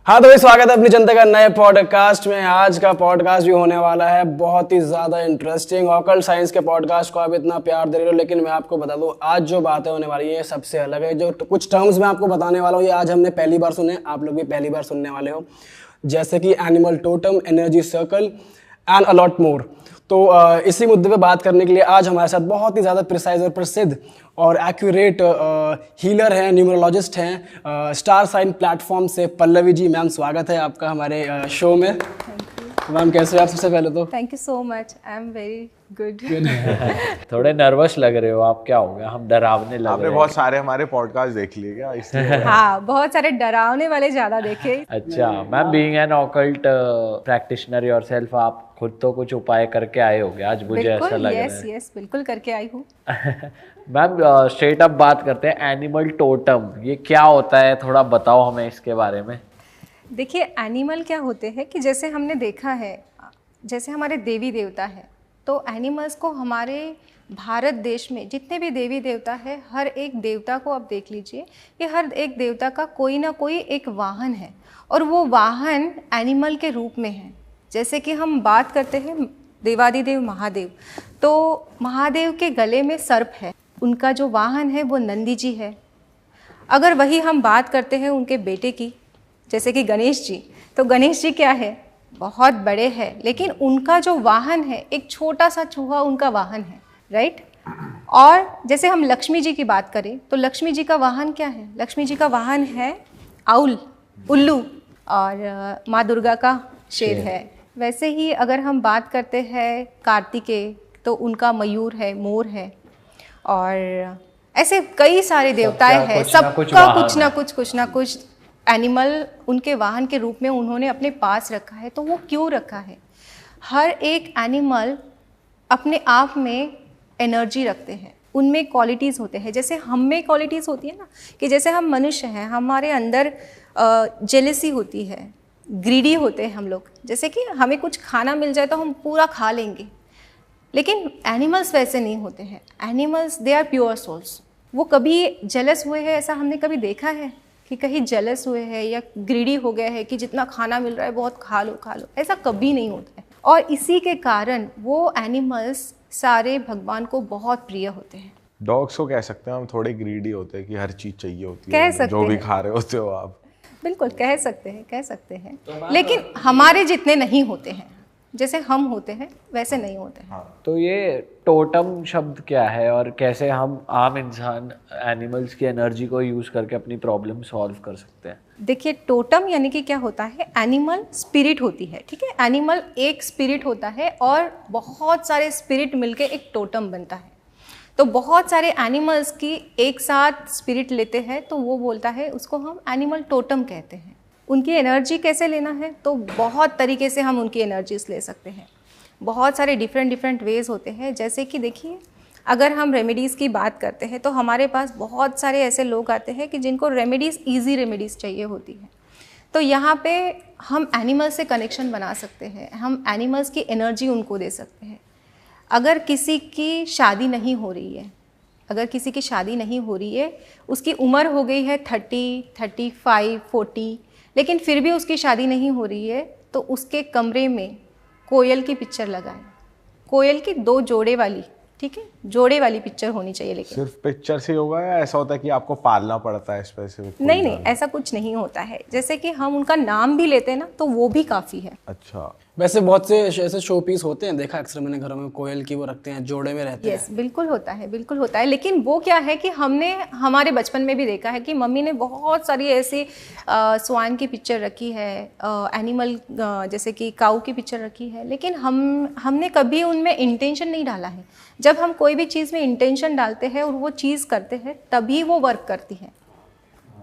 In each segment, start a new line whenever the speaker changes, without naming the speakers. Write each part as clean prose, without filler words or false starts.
हाँ तो भाई स्वागत है अपनी जनता का नए पॉडकास्ट में। आज का पॉडकास्ट भी होने वाला है बहुत ही ज़्यादा इंटरेस्टिंग। ऑकल्ट साइंस के पॉडकास्ट को आप इतना प्यार दे रहे हो, लेकिन मैं आपको बता दूं आज जो बातें होने वाली है सबसे अलग है। जो कुछ टर्म्स मैं आपको बताने वाला हूँ ये आज हमने पहली बार सुने, आप लोग भी पहली बार सुनने वाले हो, जैसे कि animal totem, energy circle and a lot more. तो इसी मुद्दे पे बात करने के लिए आज हमारे साथ बहुत ही ज़्यादा प्रिसाइज और प्रसिद्ध और एक्यूरेट हीलर हैं, न्यूमरोलॉजिस्ट हैं, स्टार साइन प्लेटफॉर्म से पल्लवी जी। मैम स्वागत है आपका हमारे शो में। मैम कैसे हो आप? सबसे पहले तो
thank you so much, I am very good.
थोड़े नर्वस लग रहे हो आप, क्या हो गया? हम डरावने लग
आपने
रहे
बहुत सारे हमारे पॉडकास्ट देख लिए क्या इसलिए?
हाँ, बहुत सारे डरावने वाले ज्यादा देखे।
अच्छा ma'am, being an occult practitioner yourself, आप खुद तो कुछ उपाय करके आए होगे आज, मुझे ऐसा लग रहा है।
यस बिल्कुल करके आई हूँ।
मैम स्ट्रेट अप बात करते हैं, एनिमल टोटम ये क्या होता है, थोड़ा बताओ हमें इसके बारे में।
देखिए एनिमल क्या होते हैं कि जैसे हमने देखा है, जैसे हमारे देवी देवता है, तो एनिमल्स को हमारे भारत देश में जितने भी देवी देवता है, हर एक देवता को आप देख लीजिए कि हर एक देवता का कोई ना कोई एक वाहन है, और वो वाहन एनिमल के रूप में है। जैसे कि हम बात करते हैं देवादिदेव महादेव, तो महादेव के गले में सर्प है, उनका जो वाहन है वो नंदी जी है। अगर वही हम बात करते हैं उनके बेटे की, जैसे कि गणेश जी, तो गणेश जी क्या है, बहुत बड़े हैं, लेकिन उनका जो वाहन है एक छोटा सा चूहा उनका वाहन है, राइट। और जैसे हम लक्ष्मी जी की बात करें तो लक्ष्मी जी का वाहन क्या है, लक्ष्मी जी का वाहन है आउल, उल्लू, और माँ दुर्गा का शेर है। वैसे ही अगर हम बात करते हैं कार्तिकेय, तो उनका मयूर है, मोर है, और ऐसे कई सारे देवताएं हैं, सबका कुछ ना कुछ एनिमल उनके वाहन के रूप में उन्होंने अपने पास रखा है। तो वो क्यों रखा है? हर एक एनिमल अपने आप में एनर्जी रखते हैं, उनमें क्वालिटीज़ होते हैं। जैसे हम में क्वालिटीज़ होती है ना, कि जैसे हम मनुष्य हैं, हमारे अंदर जेलसी होती है, ग्रीडी होते हैं हम लोग। जैसे कि हमें कुछ खाना मिल जाए तो हम पूरा खा लेंगे, लेकिन एनिमल्स वैसे नहीं होते हैं। Animals they are pure souls. वो कभी जेलस हुए हैं ऐसा हमने कभी देखा है कि कहीं जेलस हुए हैं या ग्रीडी हो गए हैं कि जितना खाना मिल रहा है बहुत खा लो, ऐसा कभी नहीं होता है। और इसी के कारण वो एनिमल्स सारे भगवान को बहुत प्रिय होते हैं।
डॉग्स को कह सकते हैं हम, थोड़े ग्रीडी होते हैं कि हर चीज चाहिए होती
कह
है,
सकते
जो भी
हैं।
खा रहे होते हो आप।
बिल्कुल कह सकते हैं, लेकिन हमारे जितने नहीं होते हैं, जैसे हम होते हैं वैसे नहीं होते हैं।
तो ये टोटम शब्द क्या है और कैसे हम आम इंसान एनिमल्स की एनर्जी को यूज करके अपनी प्रॉब्लम सॉल्व कर सकते हैं?
देखिए टोटम यानी कि क्या होता है, एनिमल स्पिरिट होती है, ठीक है। एनिमल एक स्पिरिट होता है और बहुत सारे स्पिरिट मिलके एक टोटम बनता है। तो बहुत सारे एनिमल्स की एक साथ स्पिरिट लेते हैं तो वो बोलता है, उसको हम एनिमल टोटम कहते हैं। उनकी एनर्जी कैसे लेना है, तो बहुत तरीके से हम उनकी एनर्जीज ले सकते हैं। बहुत सारे डिफरेंट वेज होते हैं। जैसे कि देखिए, अगर हम रेमेडीज़ की बात करते हैं तो हमारे पास बहुत सारे ऐसे लोग आते हैं कि जिनको रेमेडीज़, ईजी रेमेडीज़ चाहिए होती है। तो यहाँ पे हम एनिमल से कनेक्शन बना सकते हैं, हम एनिमल्स की एनर्जी उनको दे सकते हैं। अगर किसी की शादी नहीं हो रही है, उसकी उम्र हो गई है 30, 35, 40, लेकिन फिर भी उसकी शादी नहीं हो रही है, तो उसके कमरे में कोयल की पिक्चर लगाएं। कोयल की 2 जोड़े वाली, ठीक है, जोड़े वाली पिक्चर होनी चाहिए। लेकिन
सिर्फ पिक्चर से होगा या ऐसा होता है कि आपको पालना पड़ता है स्पेसिफिक?
नहीं, ऐसा कुछ नहीं होता है। जैसे कि हम उनका नाम भी लेते हैं ना, तो वो भी काफ़ी है।
अच्छा,
वैसे बहुत से ऐसे शो पीस होते हैं, देखा अक्सर मैंने घरों में, कोयल की वो रखते हैं, जोड़े में रहते हैं।
यस, बिल्कुल होता है। लेकिन वो क्या है कि हमने हमारे बचपन में भी देखा है कि मम्मी ने बहुत सारी ऐसी स्वान की पिक्चर रखी है, एनिमल जैसे कि काऊ की पिक्चर रखी है, लेकिन हमने कभी उनमें इंटेंशन नहीं डाला है। जब हम कोई भी चीज़ में इंटेंशन डालते हैं और वो चीज़ करते हैं, तभी वो वर्क करती है,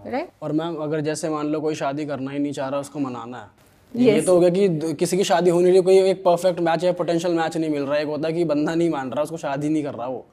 राइट।
और मैम अगर जैसे मान लो कोई शादी करना ही नहीं चाह रहा, उसको मनाना है, ये तो हो गया कि किसी की शादी होने के लिए कोई एक परफेक्ट मैच या पोटेंशियल मैच नहीं मिल रहा है। एक होता है कि बंदा नहीं मान रहा, उसको शादी नहीं कर रहा वो,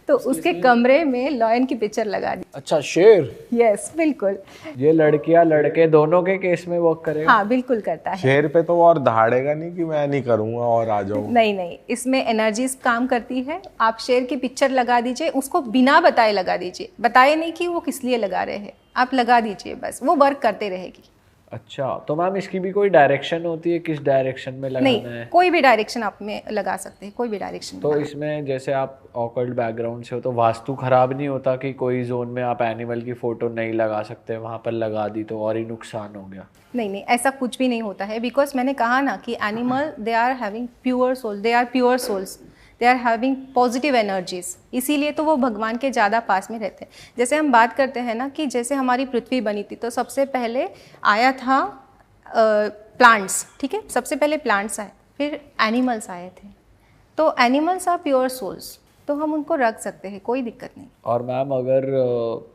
तो उसके कमरे में लॉयन की पिक्चर लगा दी।
अच्छा, शेर?
यस, बिल्कुल।
ये लड़कियां लड़के दोनों के केस में वर्क करेगा?
हाँ, बिल्कुल करता है।
शेर पे तो और दहाड़ेगा नहीं कि मैं नहीं करूंगा और आ जाऊँ।
नहीं, इसमें एनर्जीज काम करती है। आप शेर की पिक्चर लगा दीजिए, उसको बिना बताए लगा दीजिए, बताए नहीं कि वो किस लिए लगा रहे हैं, आप लगा दीजिए, बस वो वर्क करते रहेगी।
अच्छा, तो मैम इसकी भी कोई डायरेक्शन होती है, किस डायरेक्शन में लगाना
नहीं,
है?
कोई भी डायरेक्शन आप में लगा सकते हैं, कोई भी डायरेक्शन
तो इसमें जैसे आप ऑकल्ट बैकग्राउंड से हो तो वास्तु खराब नहीं होता कि कोई जोन में आप एनिमल की फोटो नहीं लगा सकते, वहां पर लगा दी तो और ही नुकसान हो गया?
नहीं नहीं, ऐसा कुछ भी नहीं होता है, बिकॉज मैंने कहा ना कि animal they are having pure soul, they are pure souls, they are having positive energies, इसीलिए तो वो भगवान के ज़्यादा पास में रहते हैं। जैसे हम बात करते हैं ना कि जैसे हमारी पृथ्वी बनी थी तो सबसे पहले आया था प्लांट्स, ठीक है, सबसे पहले प्लांट्स आए, फिर एनिमल्स आए थे। तो एनिमल्स आर प्योर सोल्स, तो हम उनको रख सकते हैं, कोई दिक्कत नहीं।
और मैम अगर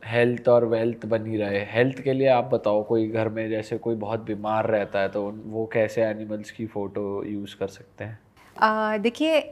हेल्थ और वेल्थ बनी रहे, हेल्थ के लिए आप बताओ, कोई घर में जैसे कोई बहुत बीमार रहता है तो वो कैसे एनिमल्स की फ़ोटो यूज़ कर सकते हैं?
देखिए,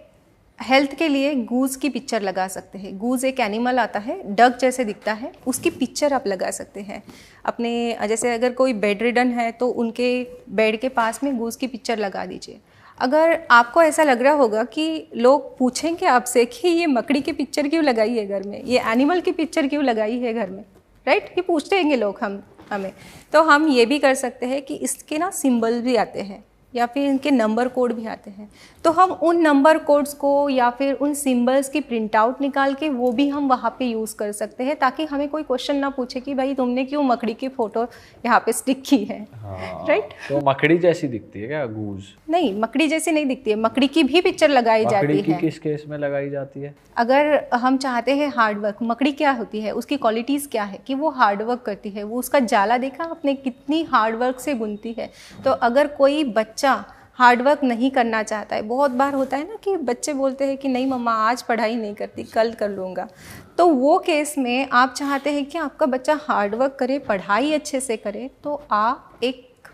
हेल्थ के लिए गूज की पिक्चर लगा सकते हैं। गूज एक एनिमल आता है, डक जैसे दिखता है, उसकी पिक्चर आप लगा सकते हैं अपने। जैसे अगर कोई बेड रिडन है तो उनके बेड के पास में गूज की पिक्चर लगा दीजिए। अगर आपको ऐसा लग रहा होगा कि लोग पूछेंगे आपसे कि ये मकड़ी की पिक्चर क्यों लगाई है घर में, ये एनिमल की पिक्चर क्यों लगाई है घर में, राइट, ये पूछते हैं लोग हमें, तो हम ये भी कर सकते हैं कि इसके ना सिंबल भी आते हैं या फिर इनके नंबर कोड भी आते हैं, तो हम उन नंबर कोड्स को या फिर उन सिंबल्स की प्रिंट आउट निकाल के वो भी हम वहाँ पे यूज़ कर सकते हैं, ताकि हमें कोई क्वेश्चन ना पूछे कि भाई तुमने क्यों मकड़ी की फ़ोटो यहाँ पे स्टिक की है।
हाँ,
राइट।
तो मकड़ी जैसी दिखती है क्या गूज?
नहीं, मकड़ी जैसी नहीं दिखती है, मकड़ी की भी पिक्चर लगाई जाती
मकड़ी की
है।
किस केस में लगाई जाती है?
अगर हम चाहते हैं हार्ड वर्क, मकड़ी क्या होती है, उसकी क्वालिटीज़ क्या है कि वो हार्ड वर्क करती है, वो उसका जाला देखा आपने कितनी हार्ड वर्क से बुनती है। तो अगर कोई बच्चा हार्ड वर्क नहीं करना चाहता है, बहुत बार होता है ना कि बच्चे बोलते हैं कि नहीं मम्मा आज पढ़ाई नहीं करती, कल कर लूँगा, तो वो केस में आप चाहते हैं कि आपका बच्चा हार्ड वर्क करे, पढ़ाई अच्छे से करे, तो आप एक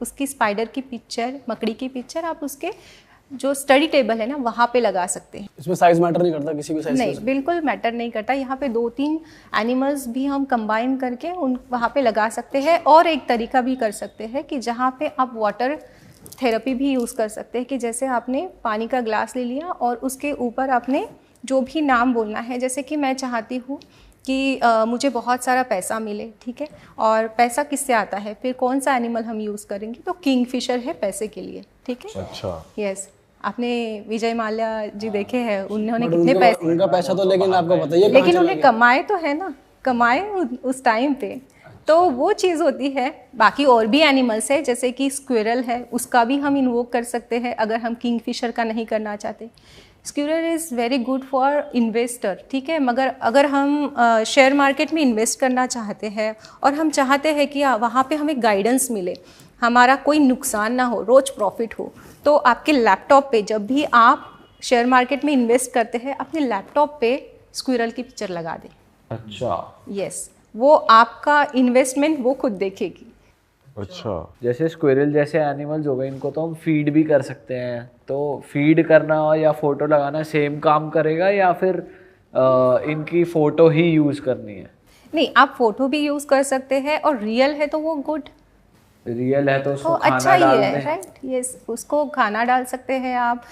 उसकी स्पाइडर की पिक्चर, मकड़ी की पिक्चर आप उसके जो स्टडी टेबल है ना वहाँ पे लगा सकते हैं।
इसमें साइज मैटर नहीं करता, किसी भी साइज?
नहीं, बिल्कुल मैटर नहीं करता। यहाँ पे 2-3 एनिमल्स भी हम कंबाइन करके उन वहाँ पे लगा सकते हैं। और एक तरीका भी कर सकते हैं कि जहाँ पे आप वाटर थेरेपी भी यूज़ कर सकते हैं, कि जैसे आपने पानी का ग्लास ले लिया और उसके ऊपर आपने जो भी नाम बोलना है, जैसे कि मैं चाहती हूँ कि मुझे बहुत सारा पैसा मिले, ठीक है, और पैसा किससे आता है, फिर कौन सा एनिमल हम यूज़ करेंगे, तो किंगफिशर है पैसे के लिए, ठीक है।
अच्छा,
यस, आपने विजय माल्या जी देखे हैं, उन्होंने कितने पैसे,
उनका पैसा तो लेकिन आपको बताइए
लेकिन उन्हें कमाए तो है ना, कमाए उस टाइम पे, तो वो चीज़ होती है। बाकी और भी एनिमल्स है, जैसे कि स्क्विरल है, उसका भी हम इन्वोक कर सकते हैं अगर हम किंगफिशर का नहीं करना चाहते। Squirrel is very good for investor, ठीक है, मगर अगर हम शेयर मार्केट में इन्वेस्ट करना चाहते हैं और हम चाहते हैं कि वहाँ पे हमें गाइडेंस मिले, हमारा कोई नुकसान ना हो, रोज़ प्रॉफिट हो, तो आपके लैपटॉप पे जब भी आप शेयर मार्केट में इन्वेस्ट करते हैं, अपने लैपटॉप पे स्क्विरल की पिक्चर लगा दें।
अच्छा,
यस, वो आपका इन्वेस्टमेंट वो खुद देखेगी।
अच्छा,
जैसे स्क्विरल जैसे एनिमल्स हो गए, इनको तो हम फीड भी कर सकते हैं, तो फीड करना या फोटो लगाना सेम काम करेगा या फिर इनकी फोटो ही यूज़ करनी है?
नहीं, आप फोटो भी यूज़ कर सकते हैं, और रियल है तो वो गुड,
रियल है तो उसको
अच्छा
खाना
ही
डाल
है,
दें।
राइट, यस, उसको खाना डाल सकते हैं आप।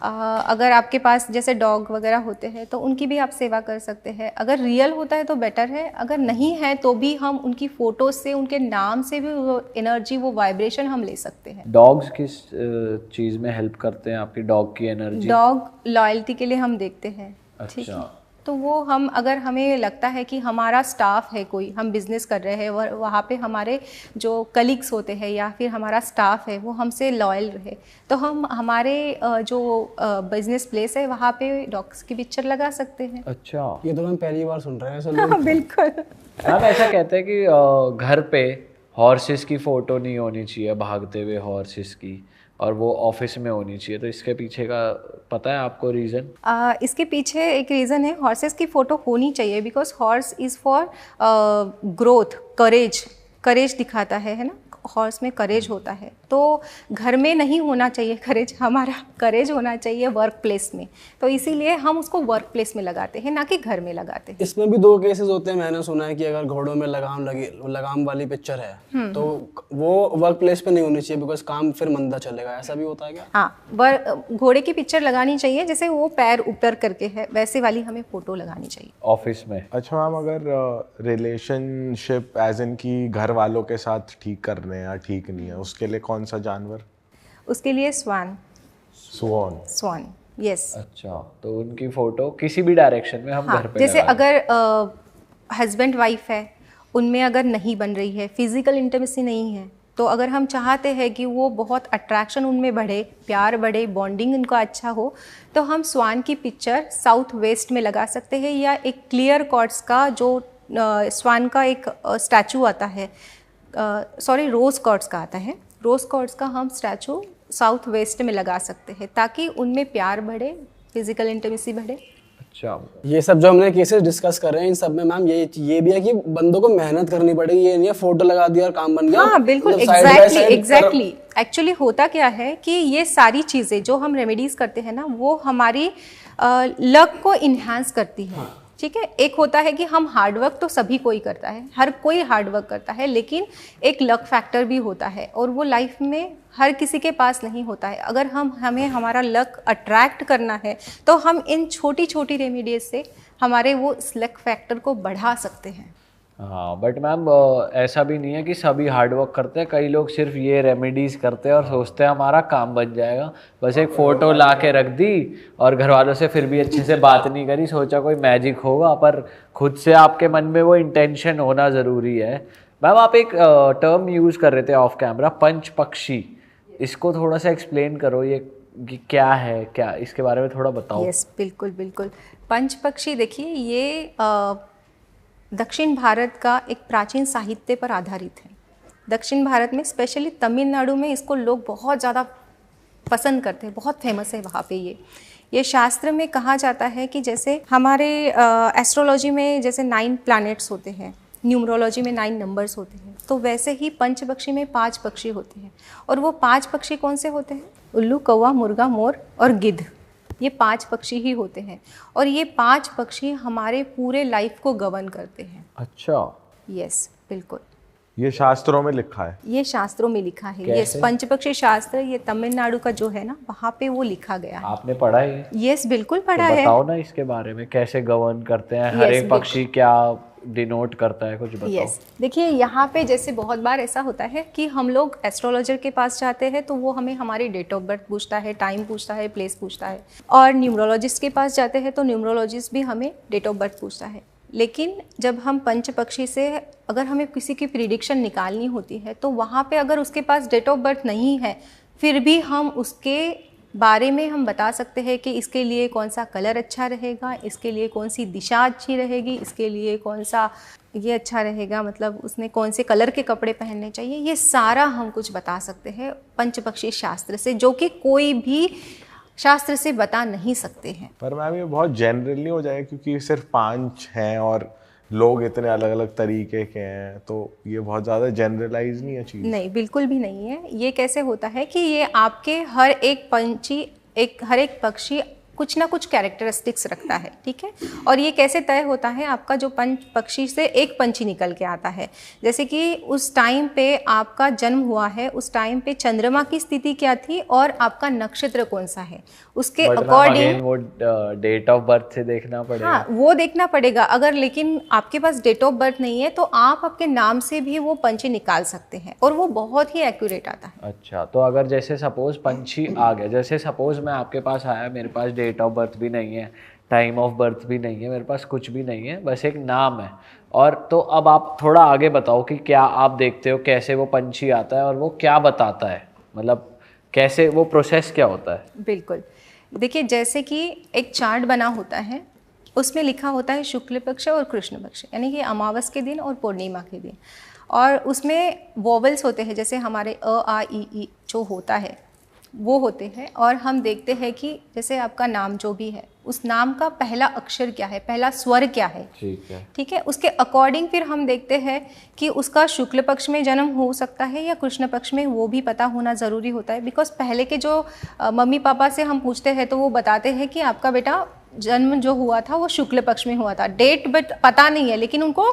अगर आपके पास जैसे डॉग वगैरह होते हैं तो उनकी भी आप सेवा कर सकते हैं। अगर रियल होता है तो बेटर है, अगर नहीं है तो भी हम उनकी फ़ोटो से, उनके नाम से भी वो एनर्जी, वो वाइब्रेशन हम ले सकते हैं।
डॉग्स किस चीज़ में हेल्प करते हैं आपकी डॉग की एनर्जी?
डॉग लॉयल्टी के लिए हम देखते हैं, ठीक है,
अच्छा,
तो वो हम, अगर हमें लगता है कि हमारा स्टाफ है, कोई हम बिज़नेस कर रहे हैं, वहाँ पे हमारे जो कलीग्स होते हैं या फिर हमारा स्टाफ है वो हमसे लॉयल रहे, तो हम हमारे जो बिज़नेस प्लेस है वहाँ पे डॉग्स की पिक्चर लगा सकते हैं।
अच्छा,
ये तो हम पहली बार सुन रहे हैं ऐसे लोग।
बिल्कुल।
मैम ऐसा कहते हैं कि घर पे हॉर्सेस की फ़ोटो नहीं होनी चाहिए, भागते हुए हॉर्सेस की, और वो ऑफिस में होनी चाहिए, तो इसके पीछे का पता है आपको रीज़न?
इसके पीछे एक रीज़न है, हॉर्सेस की फ़ोटो होनी चाहिए because horse is for growth, courage दिखाता है ना, हॉर्स में करेज होता है, तो घर में नहीं होना चाहिए करेज, हमारा करेज होना चाहिए वर्क प्लेस में। तो इसीलिए हम उसको वर्क प्लेस में लगाते हैं, ना कि घर में लगाते हैं।
इसमें भी दो केसेस होते हैं, मैंने सुना है कि अगर घोड़ों में लगाम वाली पिक्चर है तो वो वर्क प्लेस पे नहीं होनी चाहिए, बिकॉज काम फिर मंदा चलेगा, ऐसा भी होता है क्या?
हाँ, घोड़े की पिक्चर लगानी चाहिए, जैसे वो पैर ऊपर करके है वैसे वाली हमें फोटो लगानी चाहिए
ऑफिस में।
अच्छा मैम, अगर रिलेशनशिप एज इन की घर वालों के साथ ठीक करने या ठीक नहीं है, उसके लिए कौन सा जानवर?
उसके लिए स्वान।
स्वान।
यस।
अच्छा, तो उनकी फोटो किसी भी डायरेक्शन में हम घर पे
जैसे
लगा दें।
अगर हस्बैंड वाइफ है, उनमें अगर नहीं बन रही है, फिजिकल इंटीमेसी नहीं है, तो अगर हम चाहते हैं कि वो बहुत अट्रैक्शन उनमें बढ़े, प्यार बढ़े, बॉन्डिंग उनका अच्छा हो, तो हम स्वान की पिक्चर साउथ वेस्ट में लगा सकते हैं, या एक क्लियर कॉर्ड्स का जो स्वान का एक स्टैचू आता है, सॉरी रोज कॉर्ड्स का आता है, रोज कॉर्ड्स का हम स्टैचू साउथ वेस्ट में लगा सकते हैं, ताकि उनमें प्यार बढ़े, फिजिकल इंटीमेसी बढ़े।
अच्छा,
ये सब जो हमने केसेस डिस्कस कर रहे हैं इन सब में मैम ये भी है कि बंदों को मेहनत करनी पड़ेगी, ये नहीं है फोटो लगा दिया और काम बन गया।
हाँ बिल्कुल, एग्जैक्टली। एक्चुअली होता क्या है कि ये सारी चीज़ें जो हम रेमेडीज करते हैं ना, वो हमारी लक को इन्हांस करती है। ठीक है, एक होता है कि हम हार्डवर्क तो सभी कोई करता है, हर कोई हार्डवर्क करता है, लेकिन एक लक फैक्टर भी होता है, और वो लाइफ में हर किसी के पास नहीं होता है। अगर हमें हमारा लक अट्रैक्ट करना है, तो हम इन छोटी छोटी रेमेडीज से हमारे वो इस लक फैक्टर को बढ़ा सकते हैं।
हाँ, बट मैम ऐसा भी नहीं है कि सभी हार्डवर्क करते हैं। कई लोग सिर्फ ये रेमेडीज़ करते हैं और सोचते हैं हमारा काम बन जाएगा, बस एक फ़ोटो ला के रख दी और घर वालों से फिर भी अच्छे से बात नहीं करी, सोचा कोई मैजिक होगा, पर खुद से आपके मन में वो इंटेंशन होना ज़रूरी है। मैम आप एक टर्म यूज़ कर रहे थे ऑफ कैमरा, पंच पक्षी, इसको थोड़ा सा एक्सप्लेन करो, ये क्या है, क्या इसके बारे में थोड़ा बताओ।
यस, बिल्कुल बिल्कुल। पंच पक्षी देखिए, ये दक्षिण भारत का एक प्राचीन साहित्य पर आधारित है। दक्षिण भारत में स्पेशली तमिलनाडु में इसको लोग बहुत ज़्यादा पसंद करते हैं, बहुत फेमस है वहाँ पे। ये शास्त्र में कहा जाता है कि जैसे हमारे एस्ट्रोलॉजी में जैसे 9 प्लैनेट्स होते हैं, न्यूमरोलॉजी में 9 नंबर्स होते हैं, तो वैसे ही पंच पक्षी में 5 पक्षी होते हैं। और वो 5 पक्षी कौन से होते हैं? उल्लू, कौवा, मुर्गा, मोर और गिद्ध। ये 5 पक्षी ही होते हैं, और ये 5 पक्षी हमारे पूरे लाइफ को गवर्न करते हैं।
अच्छा,
यस, बिल्कुल।
ये शास्त्रों में लिखा है?
ये शास्त्रों में लिखा है। ये पंचपक्षी शास्त्र, ये तमिलनाडु का जो है ना, वहाँ पे वो लिखा गया है।
आपने पढ़ा है?
यस, बिल्कुल पढ़ा
तो
है।
बताओ ना इसके बारे में, कैसे गवर्न करते हैं, हर एक पक्षी क्या डिनोट करता है, कुछ बताओ।
यस, देखिए यहाँ पे जैसे बहुत बार ऐसा होता है कि हम लोग एस्ट्रोलॉजर के पास जाते हैं, तो वो हमें हमारी डेट ऑफ बर्थ पूछता है, टाइम पूछता है, प्लेस पूछता है। और न्यूमरोलॉजिस्ट के पास जाते हैं तो न्यूमरोलॉजिस्ट भी हमें डेट ऑफ बर्थ पूछता है। लेकिन जब हम पंच पक्षी से अगर हमें किसी की प्रिडिक्शन निकालनी होती है, तो वहाँ पे अगर उसके पास डेट ऑफ बर्थ नहीं है, फिर भी हम उसके बारे में हम बता सकते हैं कि इसके लिए कौन सा कलर अच्छा रहेगा, इसके लिए कौन सी दिशा अच्छी रहेगी, इसके लिए कौन सा ये अच्छा रहेगा, मतलब उसने कौन से कलर के कपड़े पहनने चाहिए। ये सारा हम कुछ बता सकते हैं पंचपक्षी शास्त्र से, जो कि कोई भी शास्त्र से बता नहीं सकते हैं।
पर मैम ये बहुत जनरल नहीं हो जाएगा, क्योंकि सिर्फ 5 हैं और लोग इतने अलग अलग तरीके के हैं, तो ये बहुत ज़्यादा जनरलाइज नहीं है चीज़?
नहीं, बिल्कुल भी नहीं है। ये कैसे होता है कि ये आपके हर एक पक्षी कुछ ना कुछ कैरेक्टरिस्टिक्स रखता है, ठीक है। और ये कैसे तय होता है, आपका जो पंच पक्षी से एक पंछी निकल के आता है, जैसे कि उस टाइम पे आपका जन्म हुआ है, उस टाइम पे चंद्रमा की स्थिति क्या थी और आपका नक्षत्र कौन सा है, उसके अकॉर्डिंग
वो डेट ऑफ बर्थ से देखना पड़ेगा।
हाँ, वो देखना पड़ेगा। अगर लेकिन आपके पास डेट ऑफ बर्थ नहीं है, तो आप आपके नाम से भी वो पंछी निकाल सकते हैं, और वो बहुत ही एक्यूरेट आता है।
अच्छा, तो अगर जैसे सपोज पंछी आ गया, जैसे सपोज मैं आपके पास आया, मेरे पास डेट ऑफ बर्थ भी नहीं है, टाइम ऑफ बर्थ भी नहीं है, मेरे पास कुछ भी नहीं है, बस एक नाम है, और तो अब आप थोड़ा आगे बताओ कि क्या आप देखते हो, कैसे वो पंछी आता है और वो क्या बताता है, मतलब कैसे वो प्रोसेस क्या होता है?
बिल्कुल, देखिए जैसे कि एक चार्ट बना होता है, उसमें लिखा होता है शुक्ल पक्ष और कृष्ण पक्ष, यानी कि अमावस के दिन और पूर्णिमा के दिन, और उसमें वोवल्स होते हैं, जैसे हमारे अ आ ई जो होता है वो होते हैं। और हम देखते हैं कि जैसे आपका नाम जो भी है, उस नाम का पहला अक्षर क्या है, पहला स्वर क्या है, ठीक है, उसके अकॉर्डिंग फिर हम देखते हैं कि उसका शुक्ल पक्ष में जन्म हो सकता है या कृष्ण पक्ष में, वो भी पता होना ज़रूरी होता है। बिकॉज पहले के जो मम्मी पापा से हम पूछते हैं तो वो बताते हैं कि आपका बेटा जन्म जो हुआ था वो शुक्ल पक्ष में हुआ था। डेट बट पता नहीं है, लेकिन उनको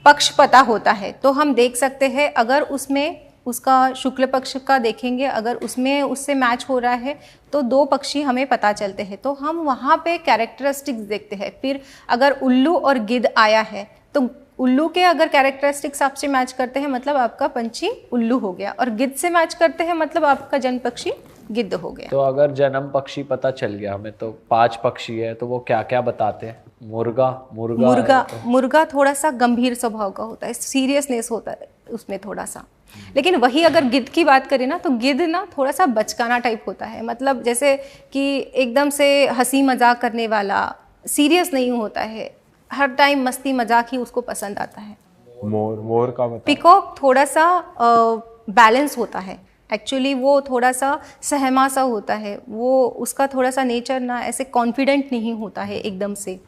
पक्ष पता होता है। तो हम देख सकते हैं अगर उसमें उसका शुक्ल पक्ष का देखेंगे, अगर उसमें उससे मैच हो रहा है तो 2 पक्षी हमें पता चलते हैं, तो हम वहाँ पे कैरेक्टरिस्टिक्स देखते हैं। फिर अगर उल्लू और गिद्ध आया है तो उल्लू के अगर कैरेक्टरिस्टिक्स आपसे मैच करते हैं मतलब आपका पंछी उल्लू हो गया, और गिद्ध से मैच करते हैं मतलब आपका जन्म पक्षी गिद्ध हो गया।
तो अगर जन्म पक्षी पता चल गया हमें, तो 5 पक्षी है तो वो क्या क्या बताते हैं?
मुर्गा थोड़ा सा गंभीर स्वभाव का होता है, सीरियसनेस होता है उसमें थोड़ा सा। लेकिन वही अगर गिद्ध की बात करें ना, तो गिद्ध ना थोड़ा सा बचकाना टाइप होता है, मतलब जैसे कि एकदम से हंसी मजाक करने वाला, सीरियस नहीं होता है, हर टाइम मस्ती मजाक ही उसको पसंद आता है।
मोर का बता।
पीकॉक थोड़ा सा बैलेंस होता है, एक्चुअली वो थोड़ा सा सहमा सा होता है, वो उसका थोड़ा सा नेचर ना ऐसे कॉन्फिडेंट नहीं होता है एकदम से,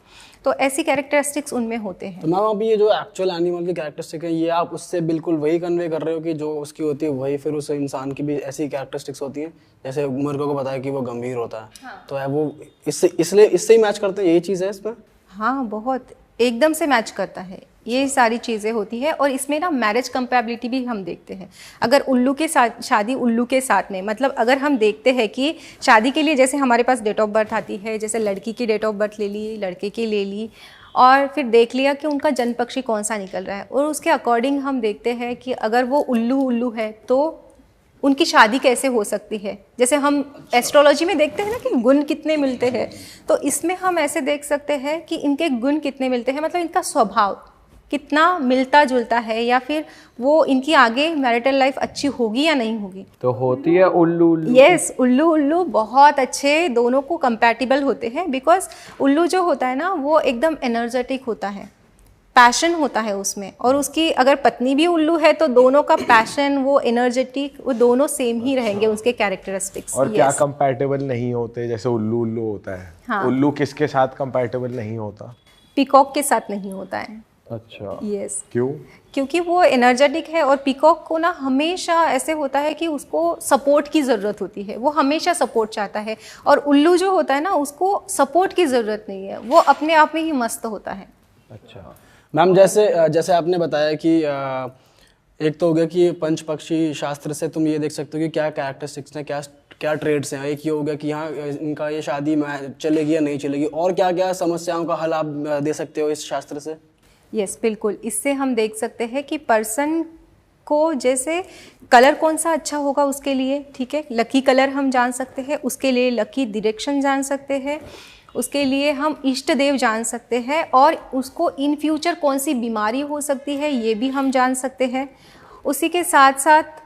तो ऐसी कैरेक्टरिस्टिक्स उनमें होते हैं।
तो मैम अभी ये जो एक्चुअल एनिमल की कैरेक्टरिस्टिक है, ये आप उससे बिल्कुल वही कन्वे कर रहे हो कि जो उसकी होती है वही फिर उस इंसान की भी ऐसी कैरेक्टरिस्टिक्स होती हैं? जैसे मुर्गों को बताया कि वो गंभीर होता है, हाँ। तो है वो इससे ही मैच करते हैं, यही चीज़ है इसमें?
हाँ, बहुत एकदम से मैच करता है, ये सारी चीज़ें होती है। और इसमें ना मैरिज कंपैबिलिटी भी हम देखते हैं। अगर उल्लू के साथ शादी, उल्लू के साथ में, मतलब अगर हम देखते हैं कि शादी के लिए जैसे हमारे पास डेट ऑफ बर्थ आती है, जैसे लड़की की डेट ऑफ बर्थ ले ली, लड़के की ले ली, और फिर देख लिया कि उनका जन्म पक्षी कौन सा निकल रहा है, और उसके अकॉर्डिंग हम देखते हैं कि अगर वो उल्लू है तो उनकी शादी कैसे हो सकती है। जैसे हम एस्ट्रोलॉजी में देखते हैं ना कि गुण कितने मिलते हैं, तो इसमें हम ऐसे देख सकते हैं कि इनके गुण कितने मिलते हैं, मतलब इनका स्वभाव कितना मिलता जुलता है, या फिर वो इनकी आगे मैरिटल लाइफ अच्छी होगी या नहीं होगी।
तो होती है उल्लू उल्लू?
यस, उल्लू बहुत अच्छे दोनों को कंपैटिबल होते हैं। बिकॉज उल्लू जो होता है ना वो एकदम एनर्जेटिक होता है, पैशन होता है उसमें, और उसकी अगर पत्नी भी उल्लू है तो दोनों का पैशन, वो एनर्जेटिक, वो दोनों सेम ही रहेंगे उसके कैरेक्टरिस्टिक्स।
और क्या कंपैटिबल नहीं होते? जैसे उल्लू होता है,
हाँ।
उल्लू किसके साथ कंपैटिबल नहीं होता?
पीकॉक के साथ नहीं होता है।
अच्छा,
यस।
क्यों?
क्योंकि वो एनर्जेटिक है, और पीकॉक को ना हमेशा ऐसे होता है कि उसको सपोर्ट की ज़रूरत होती है, वो हमेशा सपोर्ट चाहता है। और उल्लू जो होता है ना, उसको सपोर्ट की ज़रूरत नहीं है, वो अपने आप में ही मस्त होता है।
अच्छा मैम, जैसे आपने बताया कि एक तो हो गया कि पंच पक्षी शास्त्र से तुम ये देख सकते हो कि क्या कैरेक्टरिस्टिक्स हैं, क्या ट्रेड्स हैं। एक ये हो गया कि यहाँ इनका ये शादी में चलेगी या नहीं चलेगी, और क्या क्या समस्याओं का हल आप दे सकते हो इस शास्त्र से?
यस, बिल्कुल। इससे हम देख सकते हैं कि पर्सन को जैसे कलर कौन सा अच्छा होगा उसके लिए, ठीक है, लकी कलर हम जान सकते हैं, उसके लिए लकी डायरेक्शन जान सकते हैं, उसके लिए हम इष्ट देव जान सकते हैं, और उसको इन फ्यूचर कौन सी बीमारी हो सकती है ये भी हम जान सकते हैं। उसी के साथ साथ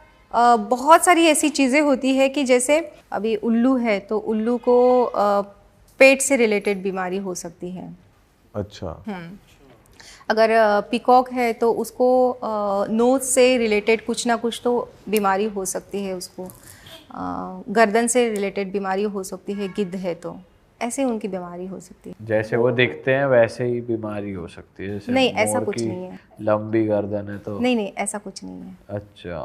बहुत सारी ऐसी चीज़ें होती है कि जैसे अभी उल्लू है तो उल्लू को पेट से रिलेटेड बीमारी हो सकती है।
अच्छा।
अगर पीकॉक है तो उसको नोज से रिलेटेड कुछ ना कुछ तो बीमारी हो सकती है, उसको गर्दन से रिलेटेड बीमारी हो सकती है। गिद्ध है तो ऐसे उनकी बीमारी हो सकती है।
जैसे वो दिखते हैं वैसे ही बीमारी हो सकती है? जैसे
नहीं, ऐसा
मोर
कुछ
की
नहीं है।
लंबी गर्दन है तो?
नहीं, ऐसा कुछ नहीं है।
अच्छा,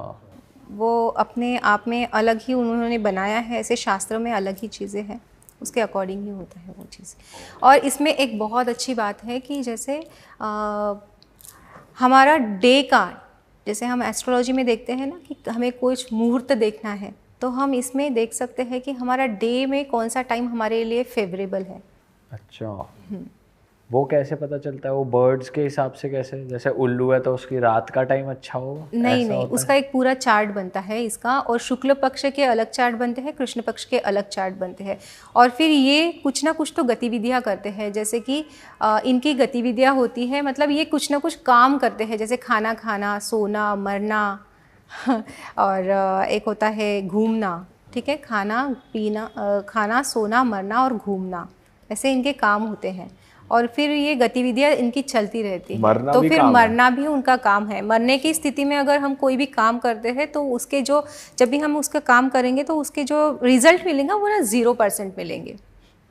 वो अपने आप में अलग ही उन्होंने बनाया है, ऐसे शास्त्र में अलग ही चीज़ें हैं, उसके अकॉर्डिंग ही होता है वो चीज़। और इसमें एक बहुत अच्छी बात है कि जैसे हमारा डे का, जैसे हम एस्ट्रोलॉजी में देखते हैं ना कि हमें कुछ मुहूर्त देखना है, तो हम इसमें देख सकते हैं कि हमारा डे में कौन सा टाइम हमारे लिए फेवरेबल है।
अच्छा, वो कैसे पता चलता है? वो बर्ड्स के हिसाब से कैसे? जैसे उल्लू है तो उसकी रात का टाइम अच्छा होगा?
नहीं, उसका एक पूरा चार्ट बनता है इसका, और शुक्ल पक्ष के अलग चार्ट बनते हैं, कृष्ण पक्ष के अलग चार्ट बनते हैं, और फिर ये कुछ ना कुछ तो गतिविधियां करते हैं। जैसे कि इनकी गतिविधियां होती है, मतलब ये कुछ ना कुछ काम करते हैं, जैसे खाना खाना, सोना, मरना और एक होता है घूमना, ठीक है, खाना पीना, खाना, सोना, मरना और घूमना, ऐसे इनके काम होते हैं। और फिर ये गतिविधियाँ इनकी चलती रहती है।
मरना
तो
भी
फिर
काम है।
मरना भी उनका काम है। मरने की स्थिति में अगर हम कोई भी काम करते हैं तो उसके जो, जब भी हम उसका काम करेंगे तो उसके जो रिजल्ट मिलेंगे वो ना 0% मिलेंगे,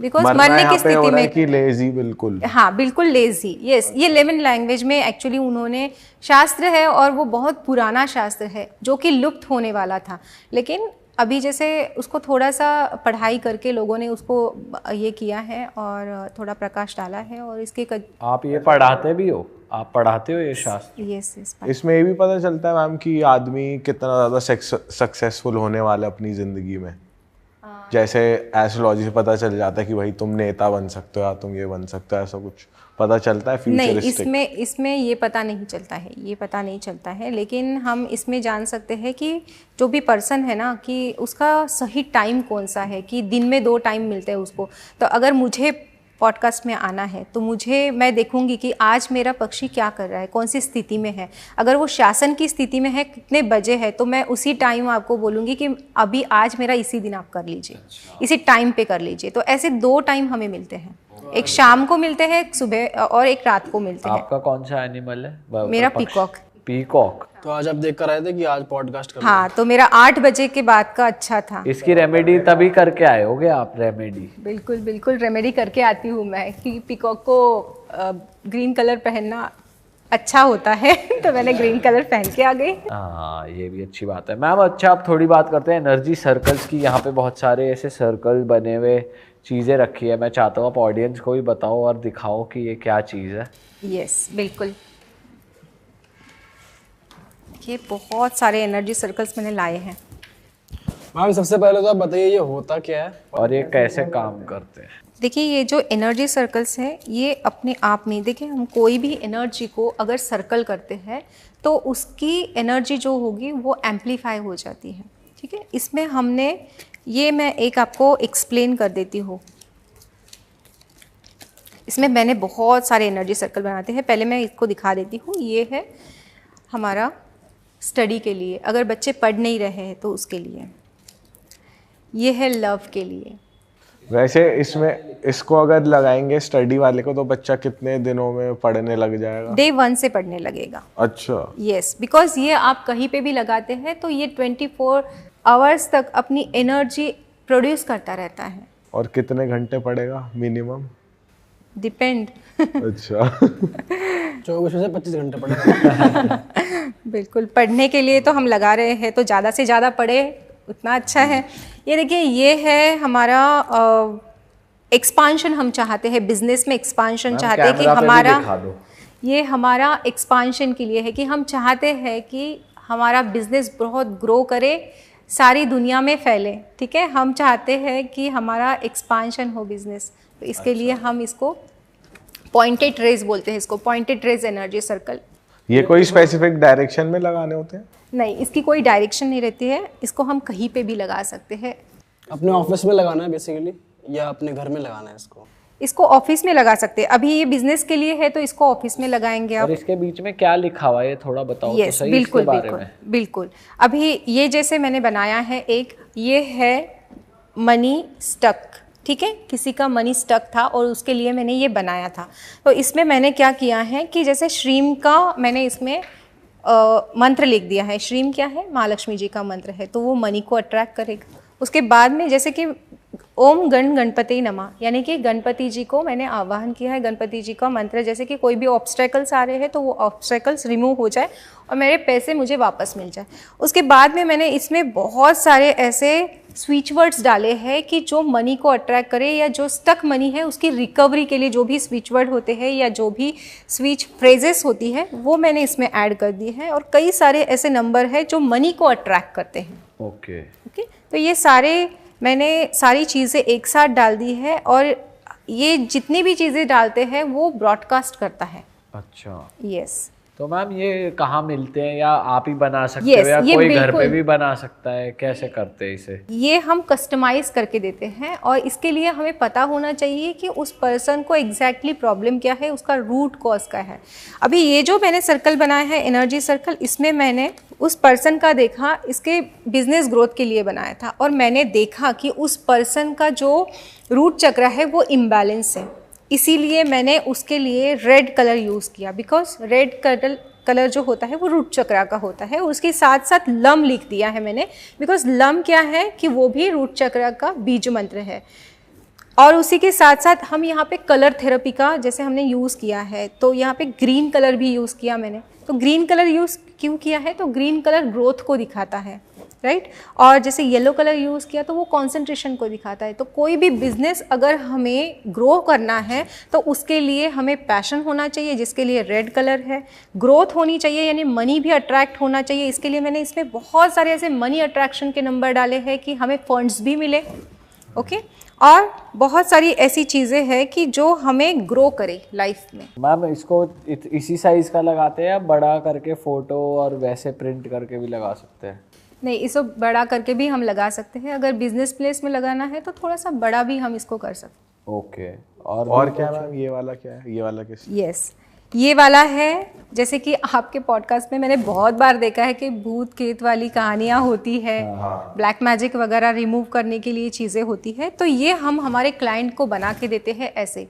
बिकॉज
मरना
मरने
यहाँ
की
पे हो
स्थिति
रहा है
में।
कि लेजी बिल्कुल।
हाँ बिल्कुल लेजी, यस। ये लेमन लैंग्वेज में एक्चुअली उन्होंने शास्त्र है और वो बहुत पुराना शास्त्र है जो कि लुप्त होने वाला था, लेकिन अभी जैसे उसको थोड़ा सा पढ़ाई करके लोगों ने उसको ये किया है और थोड़ा प्रकाश डाला है। और इसके
आप ये पढ़ाते भी हो? आप पढ़ाते हो ये शास्त्र?
Yes yes.
इसमें ये भी पता चलता है मैम कि आदमी कितना ज़्यादा सक्सेसफुल होने वाला है अपनी ज़िंदगी में। जैसे एस्ट्रोलॉजी से पता चल जाता है कि भाई तुम नेता बन सकते हो या तुम ये बन सकते हो, ऐसा कुछ पता चलता है
नहीं,
फ्यूचरिस्टिक?
इसमें ये पता नहीं चलता है, ये पता नहीं चलता है, लेकिन हम इसमें जान सकते हैं कि जो भी पर्सन है ना कि उसका सही टाइम कौन सा है, कि दिन में 2 टाइम मिलते हैं उसको। तो अगर मुझे पॉडकास्ट में आना है तो मैं देखूंगी कि आज मेरा पक्षी क्या कर रहा है, कौन सी स्थिति में है। अगर वो शासन की स्थिति में है, कितने बजे है, तो मैं उसी टाइम आपको बोलूँगी कि अभी आज मेरा इसी दिन आप कर लीजिए, इसी टाइम पे कर लीजिए। तो ऐसे 2 टाइम हमें मिलते हैं, एक शाम को मिलते हैं, एक सुबह और एक रात को मिलते हैं।
आपका कौन सा एनिमल है?
मेरा पीकॉक।
पीकॉक।
तो आज आप देख कर आए थे कि आज पॉडकास्ट कर
हाँ, तो मेरा 8 बजे के बाद का अच्छा था।
इसकी रेमेडी तभी करके आए होगे आप? रेमेडी
बिल्कुल बिल्कुल रेमेडी करके आती हूँ मैं कि पीकॉक को ग्रीन कलर पहनना अच्छा होता है तो मैंने ग्रीन कलर पहन के आ गई।
हाँ, ये भी अच्छी बात है मैम। अच्छा, आप थोड़ी बात करते हैं एनर्जी सर्कल्स की। यहाँ पे बहुत सारे ऐसे सर्कल बने हुए चीज़ें रखी है, मैं चाहता हूँ आप ऑडियंस को भी बताओ और दिखाओ कि ये क्या चीज़ है।
यस बिल्कुल, ये बहुत सारे एनर्जी सर्कल्स मैंने लाए हैं।
मैम सबसे पहले तो आप बताइए ये होता क्या है
और ये कैसे काम करते हैं?
देखिए, ये जो एनर्जी सर्कल्स हैं ये अपने आप में, देखिए हम कोई भी एनर्जी को अगर सर्कल करते हैं तो उसकी एनर्जी जो होगी वो एम्पलीफाई हो जाती है, ठीक है। इसमें हमने ये, मैं एक आपको एक्सप्लेन कर देती हूँ। इसमें मैंने बहुत सारे एनर्जी सर्कल बनाते हैं। पहले मैं इसको दिखा देती हूँ। ये है हमारा स्टडी के लिए, अगर बच्चे पढ़ नहीं रहे हैं तो उसके लिए। ये है लव के लिए।
वैसे इसमें इसको अगर लगाएंगे स्टडी वाले को तो बच्चा कितने दिनों में पढ़ने लग जाएगा?
Day 1 से पढ़ने लगेगा।
अच्छा।
यस, बिकॉज ये आप कहीं पे भी लगाते हैं तो ये 24 आवर्स तक अपनी एनर्जी प्रोड्यूस करता रहता है।
और कितने घंटे पढ़ेगा मिनिमम?
डिपेंड।
अच्छा।
24 से 25 घंटे पड़ेगा।
बिल्कुल, पढ़ने के लिए तो हम लगा रहे हैं, तो ज़्यादा से ज़्यादा पढ़े उतना अच्छा है। ये देखिए, ये है हमारा एक्सपांशन। हम चाहते हैं बिजनेस में एक्सपांशन, चाहते हैं कि हमारा, ये हमारा एक्सपांशन के लिए है कि हम चाहते हैं कि हमारा बिजनेस बहुत ग्रो करे, सारी दुनिया में फैले, ठीक है। हम चाहते हैं कि हमारा एक्सपांशन हो बिजनेस, तो इसके लिए हम इसको पॉइंटेड रेज बोलते हैं, इसको पॉइंटेड रेज एनर्जी सर्कल।
ये कोई स्पेसिफिक डायरेक्शन में लगाने होते हैं?
नहीं, इसकी कोई डायरेक्शन नहीं रहती है, इसको हम कहीं पे भी लगा सकते हैं।
अपने ऑफिस में लगाना है बेसिकली, या अपने घर में लगाना है इसको?
इसको ऑफिस में लगा सकते हैं। अभी ये बिजनेस के लिए है तो इसको ऑफिस में लगाएंगे आप।
और इसके बीच में क्या लिखा हुआ है ये थोड़ा बताओ तो सही
बिल्कुल
इसके बारे
बिल्कुल
में।
बिल्कुल। अभी ये जैसे मैंने बनाया है एक, ये है मनी स्टक, ठीक है। किसी का मनी स्टक था और उसके लिए मैंने ये बनाया था। तो इसमें मैंने क्या किया है कि जैसे श्रीम का मैंने इसमें मंत्र लिख दिया है। श्रीम क्या है? महालक्ष्मी जी का मंत्र है, तो वो मनी को अट्रैक्ट करेगा। उसके बाद में जैसे कि ओम गण गणपति नमः, यानी कि गणपति जी को मैंने आवाहन किया है। गणपति जी का मंत्र, जैसे कि कोई भी ऑब्स्टेकल्स आ रहे हैं तो वो ऑब्स्टेकल्स रिमूव हो जाए और मेरे पैसे मुझे वापस मिल जाए। उसके बाद में मैंने इसमें बहुत सारे ऐसे स्विच वर्ड्स डाले हैं कि जो मनी को अट्रैक्ट करे, या जो स्टक मनी है उसकी रिकवरी के लिए जो भी स्विच वर्ड होते हैं या जो भी स्विच फ्रेजेस होती है वो मैंने इसमें ऐड कर दी है। और कई सारे ऐसे नंबर हैं जो मनी को अट्रैक्ट करते हैं।
ओके।
तो ये सारे मैंने सारी चीज़ें एक साथ डाल दी है और ये जितनी भी चीज़ें डालते हैं वो ब्रॉडकास्ट करता है।
अच्छा।
यस।
तो मैम ये कहाँ मिलते हैं, या आप ही बना सकते
Yes,
हो या
ये
कोई घर
बिल्कुल।
पे भी बना सकता है? कैसे करते हैं इसे?
ये हम कस्टमाइज करके देते हैं और इसके लिए हमें पता होना चाहिए कि उस पर्सन को एग्जैक्टली प्रॉब्लम क्या है, उसका रूट कॉज क्या है। अभी ये जो मैंने सर्कल बनाया है एनर्जी सर्कल, इसमें मैंने उस पर्सन का देखा, इसके बिजनेस ग्रोथ के लिए बनाया था और मैंने देखा कि उस पर्सन का जो रूट चक्र है वो इम्बैलेंस है। इसीलिए मैंने उसके लिए रेड कलर यूज़ किया, बिकॉज रेड कलर जो होता है वो रूट चक्रा का होता है। उसके साथ साथ लम लिख दिया है मैंने, बिकॉज लम क्या है कि वो भी रूट चक्रा का बीज मंत्र है। और उसी के साथ साथ हम यहाँ पे कलर थेरेपी का जैसे हमने यूज़ किया है, तो यहाँ पे ग्रीन कलर भी यूज़ किया मैंने। तो ग्रीन कलर यूज़ क्यों किया है, तो ग्रीन कलर ग्रोथ को दिखाता है, राइट। और जैसे येलो कलर यूज़ किया तो वो कंसंट्रेशन को दिखाता है। तो कोई भी बिजनेस अगर हमें ग्रो करना है तो उसके लिए हमें पैशन होना चाहिए, जिसके लिए रेड कलर है। ग्रोथ होनी चाहिए, यानी मनी भी अट्रैक्ट होना चाहिए। इसके लिए मैंने इसमें बहुत सारे ऐसे मनी अट्रैक्शन के नंबर डाले हैं कि हमें फंड्स भी मिले, ओके। और बहुत सारी ऐसी चीज़ें हैं कि जो हमें ग्रो करे लाइफ में।
मैम इसको इसी साइज़ का लगाते हैं या बड़ा करके फ़ोटो और वैसे प्रिंट करके भी लगा सकते हैं?
नहीं, इसको बड़ा करके भी हम लगा सकते हैं। अगर बिजनेस प्लेस में लगाना है तो थोड़ा सा बड़ा भी हम इसको कर सकते हैं।
ओके।
और क्या मैम, ये वाला क्या है, ये वाला किस?
यस, ये वाला है, जैसे कि आपके पॉडकास्ट में मैंने बहुत बार देखा है कि भूत खेत वाली कहानियाँ होती है, ब्लैक मैजिक वगैरह रिमूव करने के लिए चीज़ें होती है। तो ये हम हमारे क्लाइंट को बना के देते हैं ऐसे,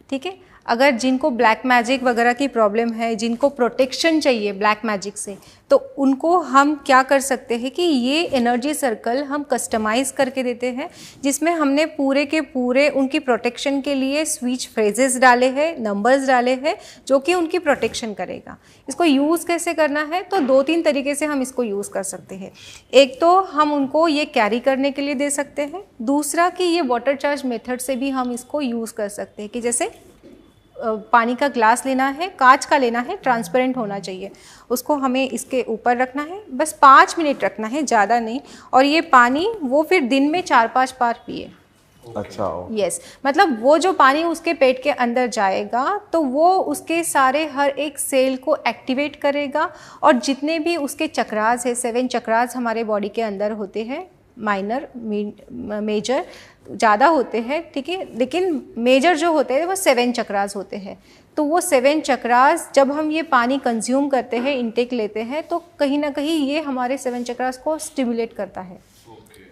ठीक है। अगर जिनको ब्लैक मैजिक वगैरह की प्रॉब्लम है, जिनको प्रोटेक्शन चाहिए ब्लैक मैजिक से, तो उनको हम क्या कर सकते हैं कि ये एनर्जी सर्कल हम कस्टमाइज़ करके देते हैं, जिसमें हमने पूरे के पूरे उनकी प्रोटेक्शन के लिए स्विच फ्रेजेस डाले हैं, नंबर्स डाले हैं, जो कि उनकी प्रोटेक्शन करेगा। इसको यूज़ कैसे करना है, तो 2-3 तरीके से हम इसको यूज़ कर सकते हैं। एक तो हम उनको ये कैरी करने के लिए दे सकते हैं, दूसरा कि ये वाटर चार्ज मेथड से भी हम इसको यूज़ कर सकते हैं कि जैसे पानी का ग्लास लेना है, कांच का लेना है, ट्रांसपेरेंट होना चाहिए, उसको हमें इसके ऊपर रखना है, बस 5 मिनट रखना है, ज़्यादा नहीं। और ये पानी वो फिर दिन में 4-5 बार पिए।
अच्छा।
यस, मतलब वो जो पानी उसके पेट के अंदर जाएगा तो वो उसके सारे हर एक सेल को एक्टिवेट करेगा। और जितने भी उसके चक्रास है, 7 चक्रास हमारे बॉडी के अंदर होते हैं, माइनर मेजर ज़्यादा होते हैं, ठीक है, लेकिन मेजर जो होते हैं वो 7 चक्रास होते हैं। तो वो 7 चक्रास जब हम ये पानी कंज्यूम करते हैं, इनटेक लेते हैं, तो कहीं ना कहीं ये हमारे 7 चक्रास को स्टिमुलेट करता है,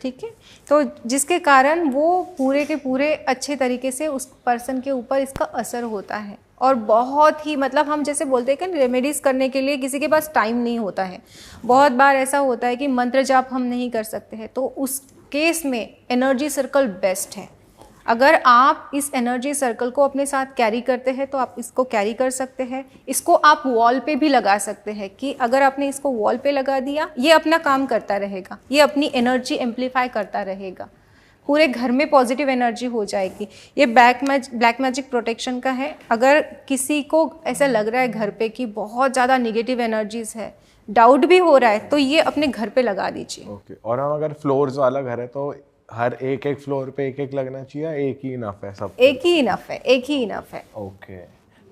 ठीक है। तो जिसके कारण वो पूरे के पूरे अच्छे तरीके से उस पर्सन के ऊपर इसका असर होता है। और बहुत ही, मतलब हम जैसे बोलते हैं कि रेमेडीज़ करने के लिए किसी के पास टाइम नहीं होता है। बहुत बार ऐसा होता है कि मंत्र जाप हम नहीं कर सकते हैं, तो उस केस में एनर्जी सर्कल बेस्ट है। अगर आप इस एनर्जी सर्कल को अपने साथ कैरी करते हैं तो आप इसको कैरी कर सकते हैं। इसको आप वॉल पे भी लगा सकते हैं कि अगर आपने इसको वॉल पे लगा दिया, ये अपना काम करता रहेगा, ये अपनी एनर्जी एम्पलीफाई करता रहेगा, पूरे घर में पॉजिटिव एनर्जी हो जाएगी। ये ब्लैक मैजिक प्रोटेक्शन का है। अगर किसी को ऐसा लग रहा है घर पे कि बहुत ज़्यादा निगेटिव एनर्जीज है, डाउट भी हो रहा है, तो ये अपने घर पे लगा दीजिए।
ओके। और हम अगर फ्लोर्स वाला घर है तो हर एक फ्लोर पे एक लगना चाहिए, एक ही इनफ है सब?
एक ही इनफ है, एक ही इनफ है।
ओके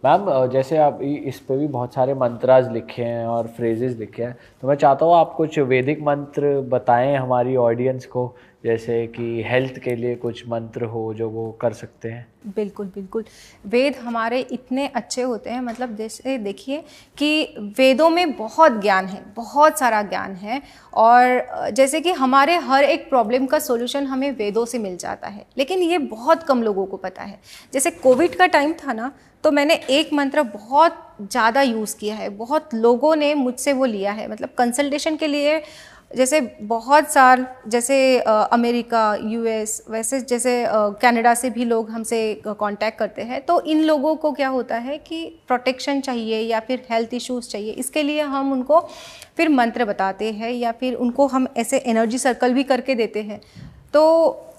मैम, जैसे आप इस पे भी बहुत सारे मंत्राज लिखे हैं और फ्रेजेस लिखे हैं, तो मैं चाहता हूँ आप कुछ वैदिक मंत्र बताएं हमारी ऑडियंस को, जैसे कि हेल्थ के लिए कुछ मंत्र हो जो वो कर सकते हैं।
बिल्कुल बिल्कुल, वेद हमारे इतने अच्छे होते हैं, मतलब जैसे देखिए कि वेदों में बहुत ज्ञान है, बहुत सारा ज्ञान है। और जैसे कि हमारे हर एक प्रॉब्लम का सॉल्यूशन हमें वेदों से मिल जाता है, लेकिन ये बहुत कम लोगों को पता है। जैसे कोविड का टाइम था ना, तो मैंने एक मंत्र बहुत ज़्यादा यूज़ किया है, बहुत लोगों ने मुझसे वो लिया है, मतलब कंसल्टेशन के लिए। जैसे बहुत साल, जैसे अमेरिका, यूएस, वैसे जैसे कनाडा से भी लोग हमसे कांटेक्ट करते हैं। तो इन लोगों को क्या होता है कि प्रोटेक्शन चाहिए या फिर हेल्थ इश्यूज़ चाहिए, इसके लिए हम उनको फिर मंत्र बताते हैं या फिर उनको हम ऐसे एनर्जी सर्कल भी करके देते हैं। तो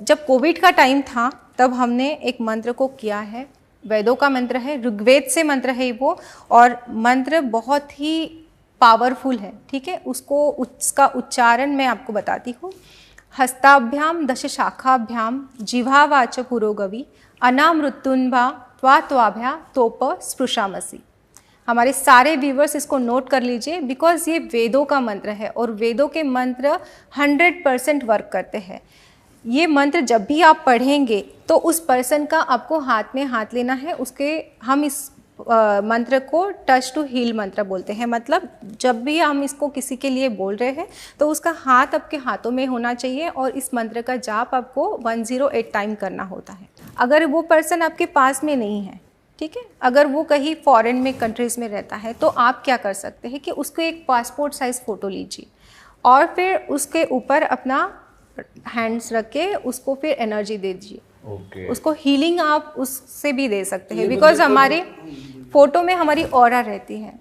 जब कोविड का टाइम था तब हमने एक मंत्र को किया है, वेदों का मंत्र है, ऋग्वेद से मंत्र है वो, और मंत्र बहुत ही पावरफुल है, ठीक है। उसका उच्चारण मैं आपको बताती हूँ। हस्ताभ्याम दश शाखाभ्याम जिह्वावाच पुरोगवी अनामृत्युन्भा त्वाभ्या तोप स्पृशामसि। हमारे सारे व्यूवर्स इसको नोट कर लीजिए, बिकॉज ये वेदों का मंत्र है और वेदों के मंत्र 100% वर्क करते हैं। ये मंत्र जब भी आप पढ़ेंगे तो उस पर्सन का आपको हाथ में हाथ लेना है, उसके हम इस मंत्र को टच टू हील मंत्र बोलते हैं। मतलब जब भी हम इसको किसी के लिए बोल रहे हैं तो उसका हाथ आपके हाथों में होना चाहिए और इस मंत्र का जाप आपको 108 टाइम करना होता है। अगर वो पर्सन आपके पास में नहीं है, ठीक है, अगर वो कहीं फॉरेन में कंट्रीज़ में रहता है, तो आप क्या कर सकते हैं कि उसको एक पासपोर्ट साइज़ फ़ोटो लीजिए और फिर उसके ऊपर अपना हैंड्स रख के उसको फिर एनर्जी दे दीजिए। उसको हीलिंग आप उससे भी दे सकते हैं, बिकॉज हमारे फ़ोटो में हमारी ऑरा रहती है,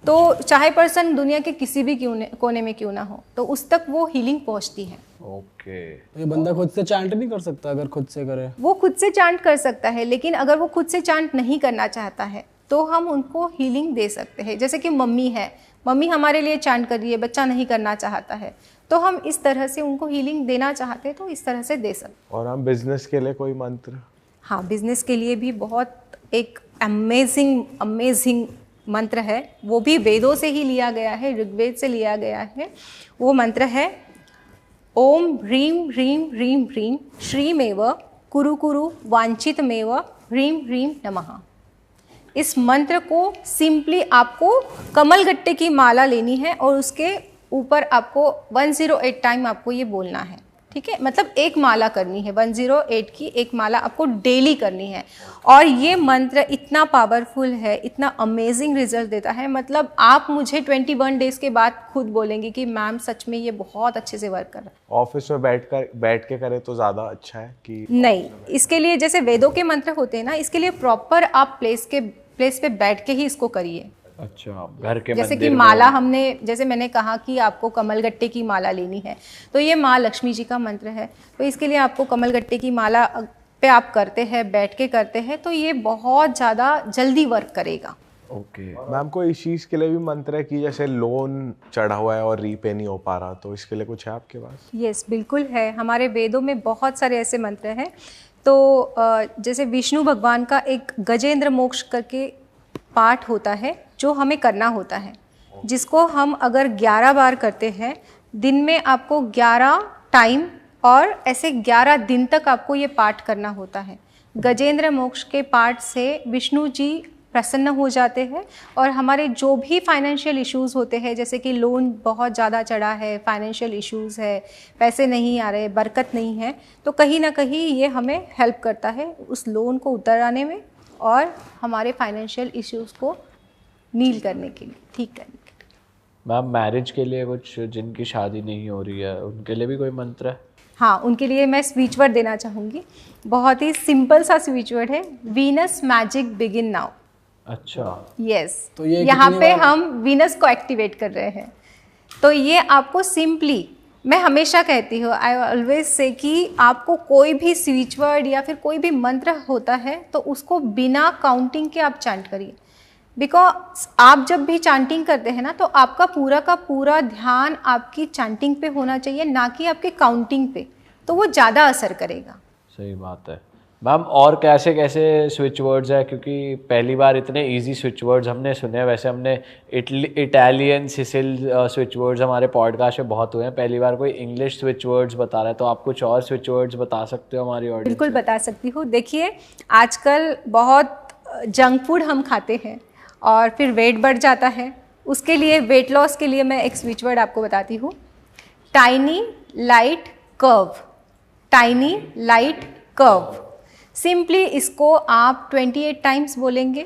तो चाहे पर्सन दुनिया के किसी भी कोने में क्यों ना हो, तो उस तक वो हीलिंग पहुंचती है।
ये बंदा खुद से चांट नहीं कर सकता? अगर खुद से करे,
वो खुद से चांट कर सकता है, लेकिन अगर वो खुद से चांट नहीं करना चाहता है तो हम उनको हीलिंग दे सकते हैं। जैसे कि मम्मी है, मम्मी हमारे लिए चांट कर रही है, बच्चा नहीं करना चाहता है, तो हम इस तरह से उनको हीलिंग देना चाहते हैं तो इस तरह से दे सकते।
और हम बिजनेस के लिए कोई मंत्र?
हाँ, बिजनेस के लिए भी बहुत एक अमेजिंग मंत्र है, वो भी वेदों से ही लिया गया है, ऋग्वेद से लिया गया है। वो मंत्र है ओम ह्रीं ह्रीं ह्रीं ह्रीं श्रीमेव कुरु कुरु वांछितमेव ह्रीं ह्रीं नमः। इस मंत्र को सिंपली आपको कमलगट्टे की माला लेनी है और उसके ऊपर आपको 108 टाइम आपको ये बोलना है, ठीक है, मतलब एक माला करनी है, 108 की एक माला आपको डेली करनी है। और ये मंत्र इतना पावरफुल है, इतना अमेजिंग रिजल्ट देता है, मतलब आप मुझे 21 डेज के बाद खुद बोलेंगे कि मैम सच में ये बहुत अच्छे से वर्क कर रहा है।
ऑफिस में बैठ के करे तो ज़्यादा अच्छा है कि
नहीं? इसके लिए जैसे वेदों के मंत्र होते हैं ना, इसके लिए प्रॉपर आप प्लेस पे बैठ के ही इसको करिए।
अच्छा, घर के
जैसे कि
मंदिर
माला हमने, जैसे मैंने कहा कि आपको कमलगट्टे की माला लेनी है, तो ये माँ लक्ष्मी जी का मंत्र है, तो इसके लिए आपको कमलगट्टे की माला पे आप करते हैं, बैठ के करते हैं, तो ये बहुत ज़्यादा जल्दी वर्क करेगा।
ओके
मैम कोई इस चीज़ के लिए भी मंत्र है कि जैसे लोन चढ़ा हुआ है और रीपे नहीं हो पा रहा, तो इसके लिए कुछ है आपके पास?
यस, बिल्कुल है, हमारे वेदों में बहुत सारे ऐसे मंत्र हैं। तो जैसे विष्णु भगवान का एक गजेंद्र मोक्ष करके पाठ होता है जो हमें करना होता है, जिसको हम अगर 11 बार करते हैं, दिन में आपको 11 टाइम और ऐसे 11 दिन तक आपको ये पाठ करना होता है। गजेंद्र मोक्ष के पाठ से विष्णु जी प्रसन्न हो जाते हैं और हमारे जो भी फाइनेंशियल इश्यूज़ होते हैं, जैसे कि लोन बहुत ज़्यादा चढ़ा है, फाइनेंशियल इश्यूज़ है, पैसे नहीं आ रहे, बरकत नहीं है, तो कहीं ना कहीं ये हमें हेल्प करता है उस लोन को उतर आने में और हमारे फाइनेंशियल इश्यूज़ को नील करने के लिए, ठीक करने के लिए।
मैम मैरिज के लिए कुछ, जिनकी शादी नहीं हो रही है उनके लिए भी कोई मंत्र है?
हाँ, उनके लिए मैं स्विच वर्ड देना चाहूँगी, बहुत ही सिंपल सा स्विच वर्ड है, वीनस मैजिक बिगिन नाउ।
अच्छा,
यस,
तो ये
यहाँ
कितनी
पे
बार-
हम वीनस को एक्टिवेट कर रहे हैं, तो ये आपको सिंपली, मैं हमेशा कहती हूँ, आई ऑलवेज से कि आपको कोई भी स्विच वर्ड या फिर कोई भी मंत्र होता है तो उसको बिना काउंटिंग के आप चांट करिए, बिकॉज आप जब भी चांटिंग करते हैं ना, तो आपका पूरा का पूरा ध्यान आपकी चांटिंग पे होना चाहिए, ना कि आपके काउंटिंग पे, तो वो ज़्यादा असर करेगा।
सही बात है। मैम और कैसे कैसे स्विच वर्ड्स है, क्योंकि पहली बार इतने इजी स्विच वर्ड्स हमने सुने हैं। वैसे हमने इटालियन सिसिल स्विच वर्ड्स हमारे पॉडकास्ट में बहुत हुए हैं, पहली बार कोई इंग्लिश स्विच वर्ड्स बता रहा है, तो आप कुछ और स्विच वर्ड्स बता सकते हो हमारी ऑडियंस?
बिल्कुल बता सकती हूँ। देखिए, आजकल बहुत जंक फूड हम खाते हैं और फिर वेट बढ़ जाता है, उसके लिए, वेट लॉस के लिए मैं एक स्विच वर्ड आपको बताती हूँ, tiny light curve. Tiny light curve, simply इसको आप 28 टाइम्स बोलेंगे,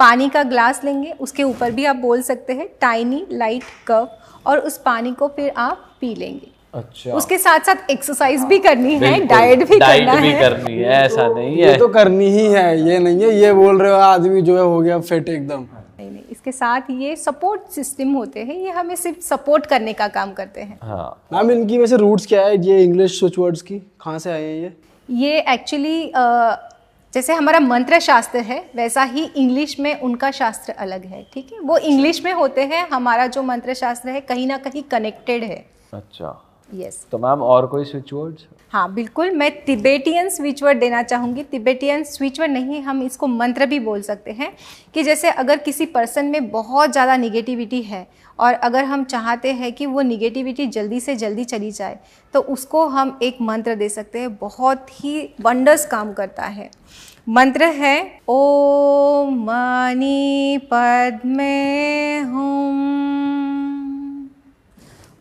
पानी का ग्लास लेंगे, उसके ऊपर भी आप बोल सकते हैं टाइनी लाइट कर्व, और उस पानी को फिर आप पी लेंगे।
अच्छा,
उसके साथ साथ एक्सरसाइज भी करनी है,
बिल्कुल,
डाइट भी करना
भी
है।
करनी है, ऐसा नहीं
ये
है।
तो करनी ही है, ये नहीं है ये बोल रहे हो आदमी जो है हो गया फिट एकदम।
नहीं, इसके साथ ये सपोर्ट सिस्टम होते हैं, ये हमें सिर्फ सपोर्ट करने का काम करते हैं।
हाँ
मैम इनकी वैसे रूट्स क्या है, ये इंग्लिश स्विच वर्ड्स की कहाँ से आए हैं
ये एक्चुअली जैसे हमारा मंत्र शास्त्र है, वैसा ही इंग्लिश में उनका शास्त्र अलग है, ठीक है, वो इंग्लिश में होते हैं, हमारा जो मंत्र शास्त्र है कहीं ना कहीं कनेक्टेड है।
अच्छा,
यस।
तो मैम और कोई स्विच वर्ड्स?
हाँ बिल्कुल, मैं तिबेटियन स्विच वर्ड देना चाहूँगी। तिबेटियन स्विच वर्ड नहीं, हम इसको मंत्र भी बोल सकते हैं, कि जैसे अगर किसी पर्सन में बहुत ज़्यादा निगेटिविटी है और अगर हम चाहते हैं कि वो निगेटिविटी जल्दी से जल्दी चली जाए, तो उसको हम एक मंत्र दे सकते हैं, बहुत ही वंडर्स काम करता है। मंत्र है ओम मणि पद्मे हुम,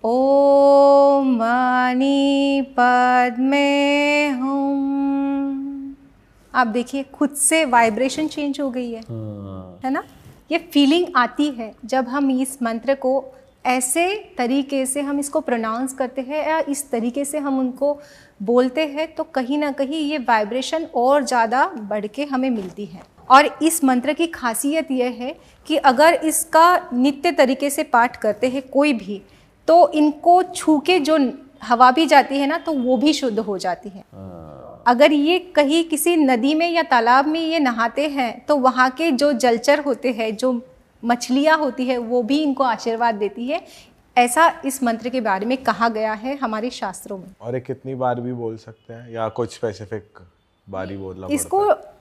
ओम मणि पद्मे हुम, आप देखिए खुद से वाइब्रेशन चेंज हो गई है ना। ये फीलिंग आती है जब हम इस मंत्र को ऐसे तरीके से हम इसको प्रोनाउंस करते हैं या इस तरीके से हम उनको बोलते हैं, तो कहीं ना कहीं ये वाइब्रेशन और ज़्यादा बढ़ के हमें मिलती है। और इस मंत्र की खासियत यह है कि अगर इसका नित्य तरीके से पाठ करते हैं कोई भी, तो इनको छू के जो हवा भी जाती है ना, तो वो भी शुद्ध हो जाती है। अगर ये कहीं किसी नदी में या तालाब में ये नहाते हैं, तो वहाँ के जो जलचर होते हैं, जो मछलियाँ होती है, वो भी इनको आशीर्वाद देती है। ऐसा इस मंत्र के बारे में कहा गया है हमारे शास्त्रों में।
और ये कितनी बार भी बोल सकते हैं या कुछ स्पेसिफिक बार ही बोलना
इसको
पड़ता है?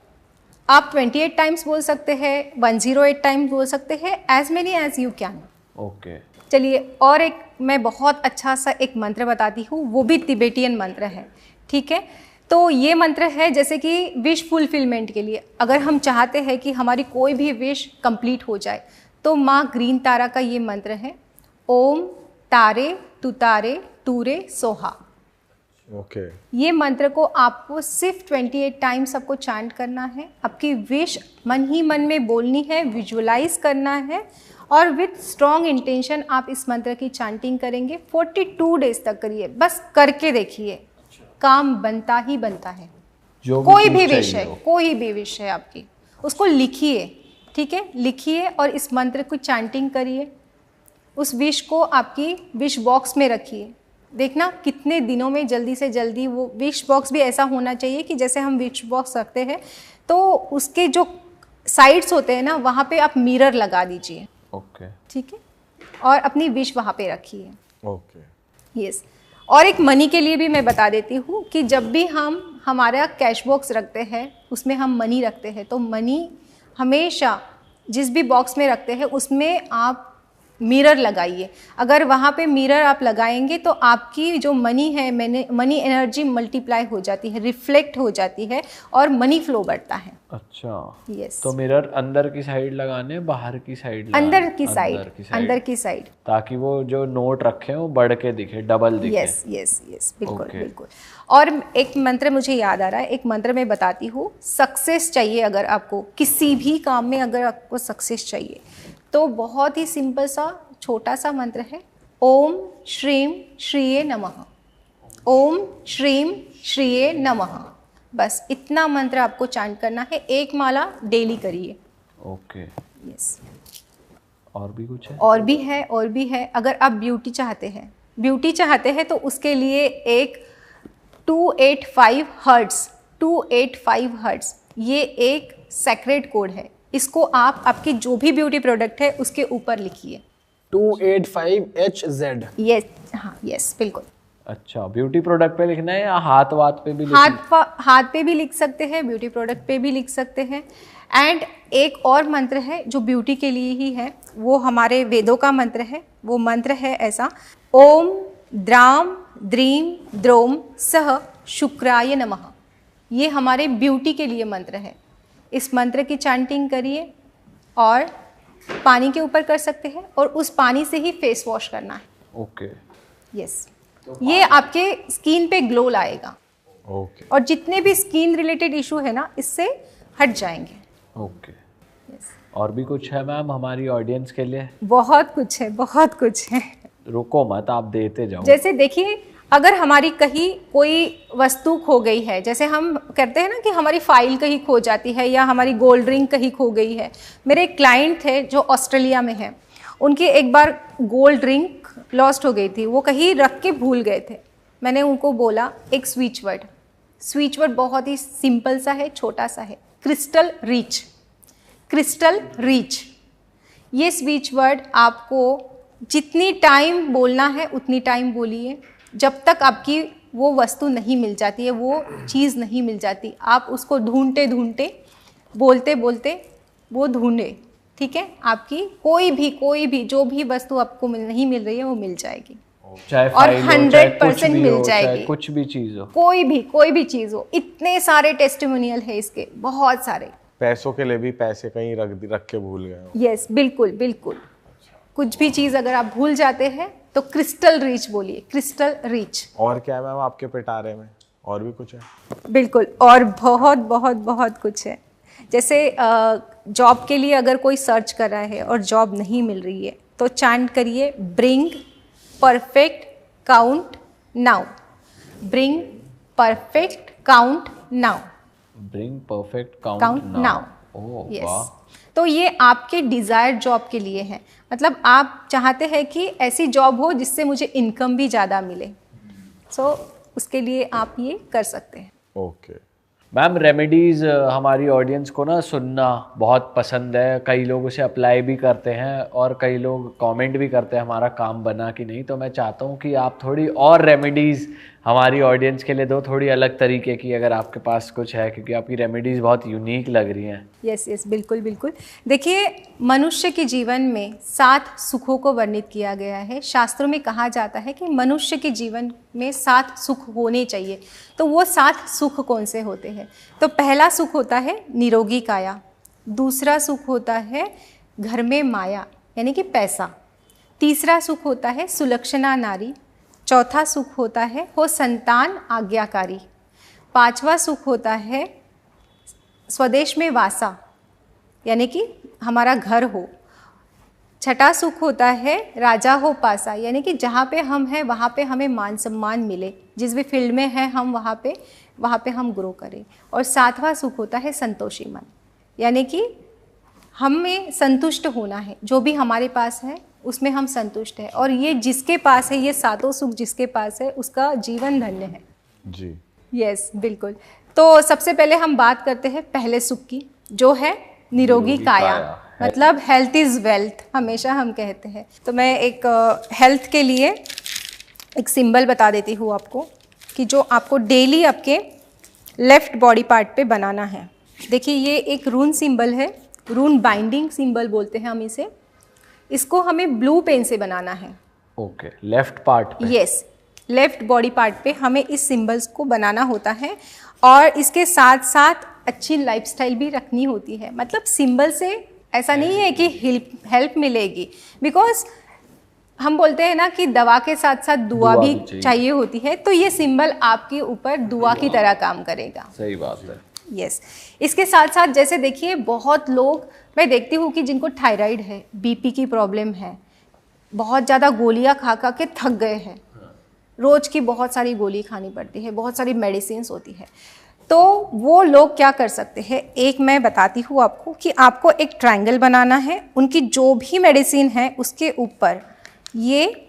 आप 28 टाइम्स बोल सकते हैं, 108 टाइम्स बोल सकते हैं, as many as you can.
Okay.
चलिए, और एक मैं बहुत अच्छा सा एक मंत्र बताती हूँ, वो भी तिबेटियन मंत्र है, ठीक है। तो ये मंत्र है जैसे कि विश फुलफिलमेंट के लिए, अगर हम चाहते हैं कि हमारी कोई भी विश कंप्लीट हो जाए, तो माँ ग्रीन तारा का ये मंत्र है, ओम तारे तुतारे टूरे सोहा।
ओके।
ये मंत्र को आपको सिर्फ 28 टाइम्स आपको चांट करना है। आपकी विश मन ही मन में बोलनी है, विजुअलाइज करना है, और विथ स्ट्रॉन्ग इंटेंशन आप इस मंत्र की चांटिंग करेंगे। 42 डेज तक करिए, बस करके देखिए, काम बनता ही बनता है।
जो
कोई भी विश है, कोई भी विश है आपकी, उसको लिखिए, ठीक है, लिखिए और इस मंत्र को चांटिंग करिए। उस विश को आपकी विश बॉक्स में रखिए। देखना कितने दिनों में जल्दी से जल्दी वो विश बॉक्स भी ऐसा होना चाहिए कि जैसे हम विश बॉक्स रखते हैं, तो उसके जो साइड्स होते हैं ना, वहाँ पे आप मिरर लगा दीजिए।
ओके।
ठीक है, और अपनी विश वहाँ पे रखिए।
ओके।
यस। और एक मनी के लिए भी मैं बता देती हूँ कि जब भी हम हमारा कैश बॉक्स रखते हैं, उसमें हम मनी रखते हैं, तो मनी हमेशा जिस भी बॉक्स में रखते हैं उसमें आप मिरर लगाइए। अगर वहाँ पे मिरर आप लगाएंगे तो आपकी जो मनी है, मनी एनर्जी मल्टीप्लाई हो जाती है, रिफ्लेक्ट हो जाती है और मनी फ्लो बढ़ता है।
अच्छा।
यस।
तो मिरर अंदर की साइड लगाने, बाहर की साइड लगाने?
अंदर की साइड,
ताकि वो जो नोट रखे हैं वो बढ़ के दिखे, डबल दिखे।
यस यस यस, बिल्कुल बिल्कुल। और एक मंत्र मुझे याद आ रहा है, एक मंत्र मैं बताती हूँ। सक्सेस चाहिए, अगर आपको किसी भी काम में अगर आपको सक्सेस चाहिए, तो बहुत ही सिंपल सा छोटा सा मंत्र है, ओम श्रीम श्रीये नमः। ओम श्रीम श्रीये नमः। बस इतना मंत्र आपको चांट करना है, एक माला डेली करिए।
ओके।
यस।
और भी कुछ है?
और भी है। अगर आप ब्यूटी चाहते हैं तो उसके लिए एक 285 हर्ट्ज, ये एक सेक्रेट कोड है। इसको आप आपकी जो भी ब्यूटी प्रोडक्ट है उसके ऊपर लिखिए,
285HZ।
यस, हाँ यस, बिल्कुल।
अच्छा, ब्यूटी प्रोडक्ट पे लिखना है या हाथ पे भी
हाथ पे भी लिख सकते हैं, ब्यूटी प्रोडक्ट पे भी लिख सकते हैं। एंड एक और मंत्र है जो ब्यूटी के लिए ही है, वो हमारे वेदों का मंत्र है। वो मंत्र है ऐसा, ओम द्राम द्रीम द्रोम सह शुक्राय नमः। ये हमारे ब्यूटी के लिए मंत्र है। इस मंत्र की चांटिंग करिए और पानी के ऊपर कर सकते हैं, और उस पानी से ही फेस वॉश करना है।
ओके।
यस। ये आपके स्किन पे ग्लो लाएगा।
ओके।
और जितने भी स्किन रिलेटेड इशू है ना, इससे हट जाएंगे।
ओके। और भी कुछ है मैम हमारी ऑडियंस के लिए?
बहुत कुछ है।
रुको मत, आप देते जाओ।
जैसे देखिए, अगर हमारी कहीं कोई वस्तु खो गई है, जैसे हम कहते हैं ना कि हमारी फाइल कहीं खो जाती है या हमारी गोल्ड रिंग कहीं खो गई है। मेरे एक क्लाइंट थे जो ऑस्ट्रेलिया में है, उनकी एक बार गोल्ड रिंग लॉस्ट हो गई थी, वो कहीं रख के भूल गए थे। मैंने उनको बोला एक स्विच वर्ड बहुत ही सिंपल सा है, छोटा सा है, क्रिस्टल रीच। ये स्विच वर्ड आपको जितनी टाइम बोलना है उतनी टाइम बोलिए, जब तक आपकी वो वस्तु नहीं मिल जाती है, वो चीज़ नहीं मिल जाती। आप उसको ढूंढते बोलते वो ढूंढे, ठीक है। आपकी कोई भी जो भी वस्तु आपको नहीं मिल रही है वो मिल जाएगी,
चाहे
और 100% मिल जाएगी।
कुछ भी चीज़ हो,
कोई भी चीज़ हो। इतने सारे टेस्टिमोनियल है इसके, बहुत सारे।
पैसों के लिए भी पैसे कहीं रख के भूल गए हो?
यस, बिल्कुल। कुछ भी चीज़ अगर आप भूल जाते हैं तो क्रिस्टल रीच बोलिए, क्रिस्टल रीच।
और क्या है मैम आपके पिटारे में? और भी कुछ है?
बिल्कुल, और बहुत बहुत बहुत कुछ है। जैसे जॉब के लिए अगर कोई सर्च कर रहा है और जॉब नहीं मिल रही है तो चैंट करिए bring perfect count now, bring perfect count now,
bring perfect
count
count
now.
Oh
yes,
वाह,
तो ये आपके डिज़ायर जॉब के लिए है। मतलब आप चाहते हैं कि ऐसी जॉब हो जिससे मुझे इनकम भी ज़्यादा मिले, सो उसके लिए आप ये कर सकते हैं।
ओके।
मैम रेमेडीज़ हमारी ऑडियंस को ना सुनना बहुत पसंद है, कई लोग उसे अप्लाई भी करते हैं और कई लोग कमेंट भी करते हैं हमारा काम बना कि नहीं। तो मैं चाहता हूँ कि आप थोड़ी और रेमेडीज़ हमारी ऑडियंस के लिए दो, थोड़ी अलग तरीके की, अगर आपके पास कुछ है, क्योंकि आपकी रेमेडीज़ बहुत यूनिक लग रही हैं।
यस यस, बिल्कुल बिल्कुल। देखिए, मनुष्य के जीवन में 7 सुखों को वर्णित किया गया है। शास्त्रों में कहा जाता है कि मनुष्य के जीवन में 7 सुख होने चाहिए। तो वो 7 सुख कौन से होते हैं? तो पहला सुख होता है निरोगी काया, दूसरा सुख होता है घर में माया यानी कि पैसा, तीसरा सुख होता है सुलक्षणा नारी, चौथा सुख होता है हो संतान आज्ञाकारी, पांचवा सुख होता है स्वदेश में वासा यानी कि हमारा घर हो, छठा सुख होता है राजा हो पासा यानी कि जहाँ पे हम हैं वहाँ पे हमें मान सम्मान मिले, जिस भी फील्ड में हैं हम वहाँ पे हम ग्रो करें, और सातवां सुख होता है संतोषी मन यानी कि हमें संतुष्ट होना है, जो भी हमारे पास है उसमें हम संतुष्ट हैं, और ये जिसके पास है, ये सातों सुख जिसके पास है उसका जीवन धन्य है
जी।
यस बिल्कुल। तो सबसे पहले हम बात करते हैं पहले सुख की, जो है निरोगी काया, मतलब हेल्थ इज़ वेल्थ हमेशा हम कहते हैं। तो मैं एक हेल्थ के लिए एक सिंबल बता देती हूँ आपको, कि जो आपको डेली आपके लेफ्ट बॉडी पार्ट पे बनाना है। देखिए, ये एक रून सिंबल है, रून बाइंडिंग सिंबल बोलते हैं हम इसे। इसको हमें ब्लू पेन से बनाना है।
ओके, लेफ्ट पार्ट पे?
यस, लेफ्ट बॉडी पार्ट पे हमें इस सिंबल्स को बनाना होता है, और इसके साथ साथ अच्छी लाइफस्टाइल भी रखनी होती है। मतलब सिंबल से ऐसा नहीं है कि हेल्प मिलेगी, बिकॉज हम बोलते हैं ना कि दवा के साथ साथ दुआ भी चाहिए होती है, तो ये सिंबल आपके ऊपर दुआ की तरह काम करेगा।
सही बात है।
यस, इसके साथ साथ जैसे देखिए, बहुत लोग मैं देखती हूँ कि जिनको थायराइड है, बीपी की प्रॉब्लम है, बहुत ज़्यादा गोलियाँ खा खा के थक गए हैं, रोज़ की बहुत सारी गोली खानी पड़ती है, बहुत सारी मेडिसिन्स होती है, तो वो लोग क्या कर सकते हैं, एक मैं बताती हूँ आपको कि आपको एक ट्रायंगल बनाना है। उनकी जो भी मेडिसिन है उसके ऊपर, ये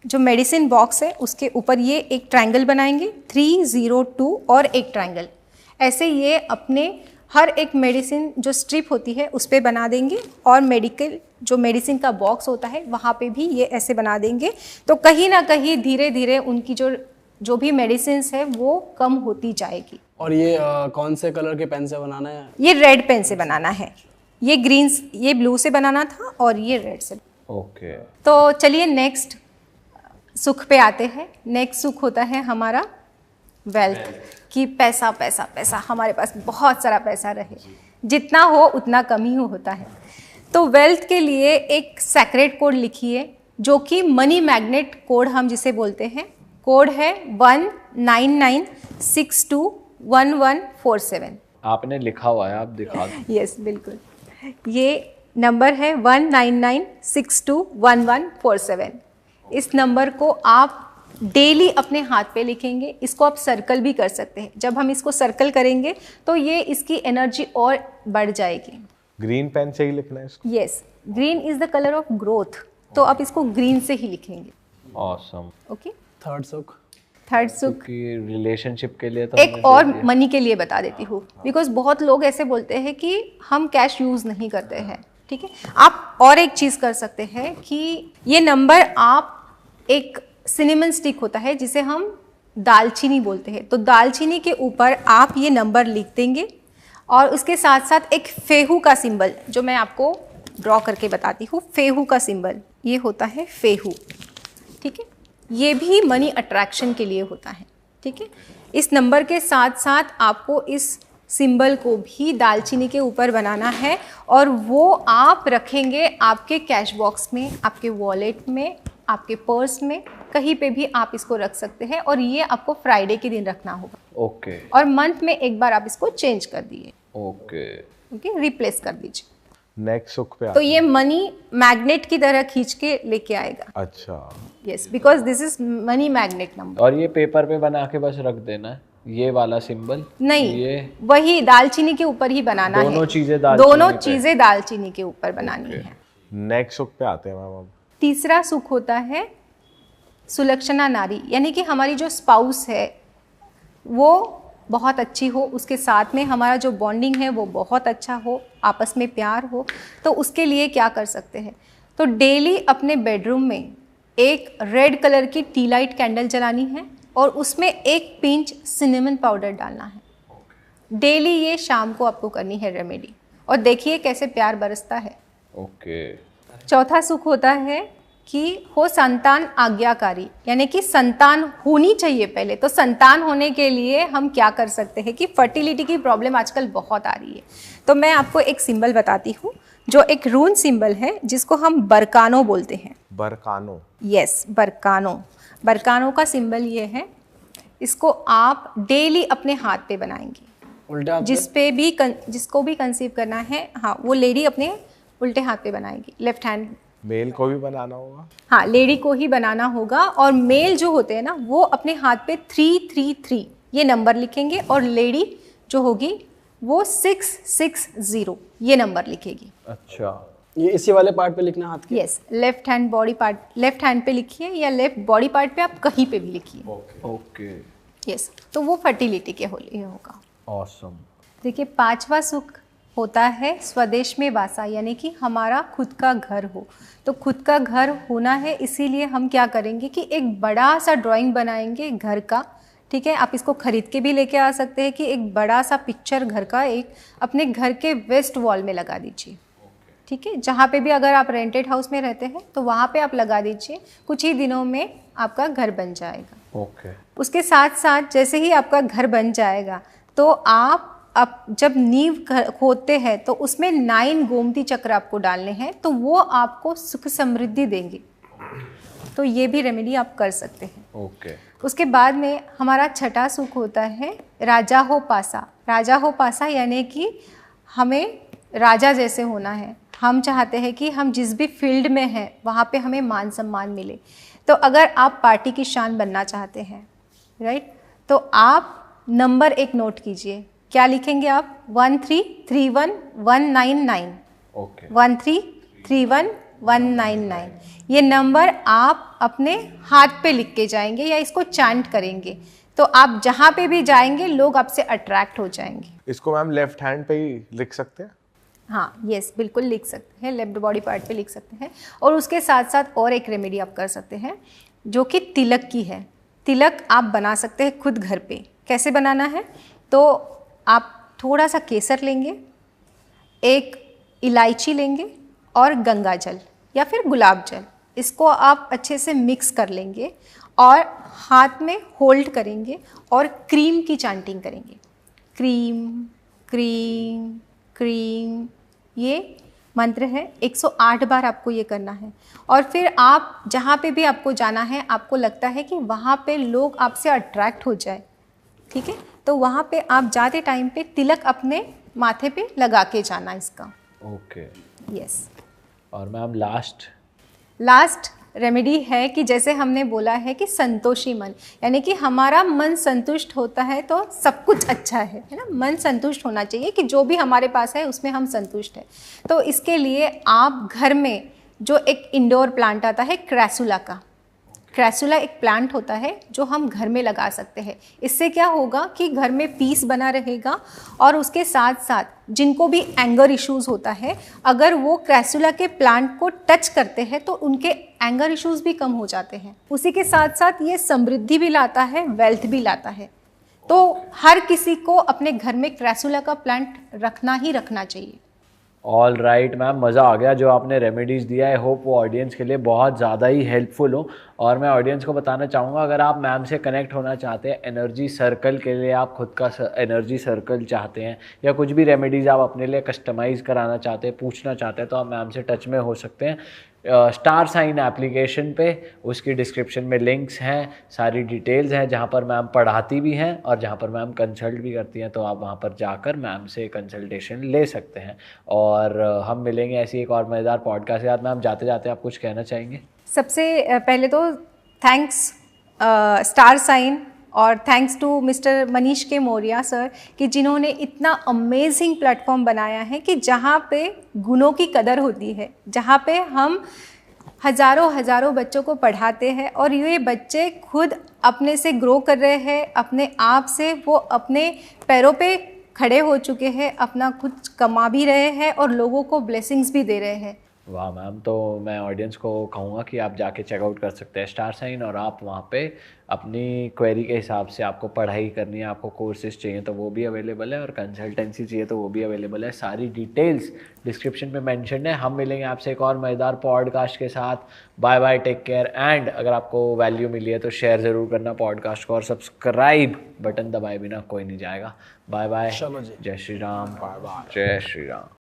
जो मेडिसिन बॉक्स है उसके ऊपर ये एक ट्रायंगल बनाएंगे, 302 और एक ट्रायंगल, ऐसे ये अपने हर एक मेडिसिन जो स्ट्रिप होती है उस पर बना देंगे, और मेडिकल जो मेडिसिन का बॉक्स होता है वहाँ पे भी ये ऐसे बना देंगे। तो कहीं ना कहीं धीरे धीरे उनकी जो भी मेडिसिन है वो कम होती जाएगी।
और ये कौन से कलर के पेन से बनाना है?
ये रेड पेन से बनाना है, ये ग्रीन, ये ब्लू से बनाना था, और ये रेड से।
ओके,
तो चलिए नेक्स्ट सुख पे आते हैं। नेक्स्ट सुख होता है हमारा वेल्थ, कि पैसा पैसा पैसा, हमारे पास बहुत सारा पैसा रहे, जितना हो उतना कम ही होता है। तो वेल्थ के लिए एक सेक्रेट कोड लिखिए, जो कि मनी मैग्नेट कोड हम जिसे बोलते हैं। कोड है 199621147।
आपने लिखा हुआ है, आप दिखा दो।
यस बिल्कुल, ये नंबर है 199621147। इस नंबर को आप डेली अपने हाथ पे लिखेंगे। इसको आप सर्कल भी कर सकते हैं। जब हम इसको सर्कल करेंगे तो ये इसकी एनर्जी और बढ़ जाएगी।
ग्रीन पेन से ही लिखना है इसको?
Yes, green is the colour of growth, तो आप इसको ग्रीन से ही लिखेंगे।
ऑसम।
ओके,
थर्ड सुख?
थर्ड सुख
कि रिलेशनशिप के लिए तो
एक और मनी के लिए बता देती हूँ, बिकॉज बहुत लोग ऐसे बोलते हैं कि हम कैश यूज़ नहीं करते हैं। ठीक है, आप और एक चीज़ कर सकते हैं कि ये नंबर आप, एक सिनेमन स्टिक होता है जिसे हम दालचीनी बोलते हैं, तो दालचीनी के ऊपर आप ये नंबर लिख देंगे, और उसके साथ साथ एक फेहू का सिंबल, जो मैं आपको ड्रॉ करके बताती हूँ। फेहू का सिंबल ये होता है फेहू। ठीक है, ये भी मनी अट्रैक्शन के लिए होता है। ठीक है, इस नंबर के साथ साथ आपको इस सिंबल को भी दालचीनी के ऊपर बनाना है, और वो आप रखेंगे आपके कैश बॉक्स में, आपके वॉलेट में, आपके पर्स में, कहीं पे भी आप इसको रख सकते हैं, और ये आपको फ्राइडे के दिन रखना होगा।
ओके
और मंथ में एक बार आप इसको चेंज कर दिए,
ओके
ओके, रिप्लेस कर दीजिए।
नेक सुख पे
तो ये मनी मैग्नेट की तरह खींच के लेके आएगा।
अच्छा,
yes, because this is money magnet number.
और ये पेपर पे बना के बस रख देना है, ये वाला सिंबल?
नहीं,
ये
वही दालचीनी के ऊपर ही बनाना है।
दोनों चीजें दालचीनी
दोनों
पे?
चीजें दालचीनी के ऊपर बनानी है।
नेक सुख पे आते हैं मैम अब।
तीसरा सुख होता है सुलक्षणा नारी, यानी कि हमारी जो स्पाउस है वो बहुत अच्छी हो, उसके साथ में हमारा जो बॉन्डिंग है वो बहुत अच्छा हो, आपस में प्यार हो। तो उसके लिए क्या कर सकते हैं, तो डेली अपने बेडरूम में एक रेड कलर की टी लाइट कैंडल जलानी है और उसमें एक पिंच सिनेमन पाउडर डालना है। डेली ये शाम को आपको करनी है रेमेडी, और देखिए कैसे प्यार बरसता है।
ओके।
चौथा सुख होता है कि हो संतान आज्ञाकारी, यानी कि संतान होनी चाहिए पहले। तो संतान होने के लिए हम क्या कर सकते हैं कि फर्टिलिटी की प्रॉब्लम आजकल बहुत आ रही है। तो मैं आपको एक सिंबल बताती हूँ जो एक रून सिंबल है जिसको हम बरकानो बोलते हैं।
बरकानो?
यस, बरकानो। बरकानो का सिंबल ये है, इसको आप डेली अपने हाथ पे बनाएंगे।
उल्टे हाथ पे?
जिसको भी कंसीव करना है, हाँ, वो लेडी अपने उल्टे हाथ पे बनाएगी, लेफ्ट हैंड।
मेल को भी बनाना होगा?
हाँ, लेडी को ही बनाना होगा। और मेल जो होते हैं ना, वो अपने हाथ पे 333 ये नंबर लिखेंगे, और लेडी जो होगी वो 660 ये नंबर लिखेगी।
अच्छा,
ये इसी वाले पार्ट पे लिखना हाथ के?
Yes, left hand body part, left hand पे लिखिए या लेफ्ट बॉडी पार्ट पे, आप कहीं पे भी लिखिए।
ओके,
यस, तो वो फर्टिलिटी के लिए होगा।
ऑसम।
देखिए, पांचवा सुख होता है स्वदेश में वासा, यानी कि हमारा खुद का घर हो। तो खुद का घर होना है, इसीलिए हम क्या करेंगे कि एक बड़ा सा ड्राइंग बनाएंगे घर का। ठीक है, आप इसको खरीद के भी लेके आ सकते हैं कि एक बड़ा सा पिक्चर घर का एक अपने घर के वेस्ट वॉल में लगा दीजिए। ठीक है, जहाँ पे भी अगर आप रेंटेड हाउस में रहते हैं तो वहाँ पे आप लगा दीजिए, कुछ ही दिनों में आपका घर बन जाएगा।
ओके।
उसके साथ साथ जैसे ही आपका घर बन जाएगा तो आप जब नींव खोदते हैं तो उसमें 9 गोमती चक्र आपको डालने हैं, तो वो आपको सुख समृद्धि देंगे। तो ये भी रेमेडी आप कर सकते हैं।
ओके।
उसके बाद में हमारा छठा सुख होता है राजा हो पासा। राजा हो पासा यानी कि हमें राजा जैसे होना है। हम चाहते हैं कि हम जिस भी फील्ड में हैं वहाँ पे हमें मान सम्मान मिले। तो अगर आप पार्टी की शान बनना चाहते हैं, राइट, तो आप नंबर एक नोट कीजिए। क्या लिखेंगे आप? 1331199।
ओके।
1331199 ये नंबर आप अपने हाथ पे लिख के जाएंगे या इसको चैंट करेंगे, तो आप जहाँ पे भी जाएंगे लोग आपसे अट्रैक्ट हो जाएंगे।
इसको मैम लेफ्ट हैंड पे ही लिख सकते हैं?
हाँ, यस, बिल्कुल लिख सकते हैं, लेफ्ट बॉडी पार्ट पे लिख सकते हैं। और उसके साथ साथ और एक रेमेडी आप कर सकते हैं जो कि तिलक की है। तिलक आप बना सकते हैं खुद घर पे। कैसे बनाना है? तो आप थोड़ा सा केसर लेंगे, एक इलायची लेंगे और गंगा जल या फिर गुलाब जल, इसको आप अच्छे से मिक्स कर लेंगे और हाथ में होल्ड करेंगे और क्रीम की चैंटिंग करेंगे। क्रीम क्रीम क्रीम, ये मंत्र है। 108 बार आपको ये करना है। और फिर आप जहाँ पे भी आपको जाना है, आपको लगता है कि वहाँ पे लोग आपसे अट्रैक्ट हो जाए, ठीक है, तो वहाँ पे आप जाते टाइम पे तिलक अपने माथे पे लगा के जाना इसका।
ओके।
यस।
और मैम
लास्ट रेमेडी है कि जैसे हमने बोला है कि संतोषी मन, यानी कि हमारा मन संतुष्ट होता है तो सब कुछ अच्छा है ना। मन संतुष्ट होना चाहिए कि जो भी हमारे पास है उसमें हम संतुष्ट हैं। तो इसके लिए आप घर में जो एक इंडोर प्लांट आता है क्रैसुला का, क्रैसुला एक प्लांट होता है जो हम घर में लगा सकते हैं। इससे क्या होगा कि घर में पीस बना रहेगा। और उसके साथ साथ जिनको भी एंगर इश्यूज़ होता है, अगर वो क्रैसुला के प्लांट को टच करते हैं तो उनके एंगर इश्यूज़ भी कम हो जाते हैं। उसी के साथ साथ ये समृद्धि भी लाता है, वेल्थ भी लाता है। तो हर किसी को अपने घर में क्रैसुला का प्लांट रखना ही रखना चाहिए।
ऑल राइट मैम, मज़ा आ गया जो आपने रेमेडीज़ दिया। आई होप वो ऑडियंस के लिए बहुत ज़्यादा ही हेल्पफुल हो। और मैं ऑडियंस को बताना चाहूँगा, अगर आप मैम से कनेक्ट होना चाहते हैं एनर्जी सर्कल के लिए, आप खुद का एनर्जी सर्कल चाहते हैं या कुछ भी रेमेडीज़ आप अपने लिए कस्टमाइज़ कराना चाहते हैं, पूछना चाहते हैं, तो आप मैम से टच में हो सकते हैं। स्टार साइन एप्लीकेशन पे, उसकी डिस्क्रिप्शन में लिंक्स हैं, सारी डिटेल्स हैं, जहाँ पर मैम पढ़ाती भी हैं और जहाँ पर मैम कंसल्ट भी करती हैं, तो आप वहाँ पर जाकर मैम से कंसल्टेशन ले सकते हैं। और हम मिलेंगे ऐसी एक और मज़ेदार पॉडकास्ट के साथ। मैम जाते जाते आप कुछ कहना चाहेंगे?
सबसे पहले तो थैंक्स स्टार साइन और थैंक्स टू मिस्टर मनीष के मौर्या सर कि जिन्होंने इतना अमेजिंग प्लेटफॉर्म बनाया है कि जहाँ पे गुणों की कदर होती है, जहाँ पे हम हज़ारों बच्चों को पढ़ाते हैं और ये बच्चे खुद अपने से ग्रो कर रहे हैं, अपने आप से वो अपने पैरों पे खड़े हो चुके हैं, अपना कुछ कमा भी रहे हैं और लोगों को ब्लेसिंग्स भी दे रहे हैं।
वाह मैम, तो मैं ऑडियंस को कहूँगा कि आप जाके चेकआउट कर सकते हैं स्टार साइन, और आप वहाँ पे अपनी क्वेरी के हिसाब से, आपको पढ़ाई करनी है, आपको कोर्सेज चाहिए तो वो भी अवेलेबल है, और कंसल्टेंसी चाहिए तो वो भी अवेलेबल है। सारी डिटेल्स डिस्क्रिप्शन में मेंशन है। हम मिलेंगे आपसे एक और मज़ेदार पॉडकास्ट के साथ। Bye bye, take care, and अगर आपको वैल्यू मिली है तो शेयर ज़रूर करना पॉडकास्ट को, और सब्सक्राइब बटन दबाए बिना कोई नहीं जाएगा। बाय बाय,
चलो जी,
जय श्री राम, जय श्री राम।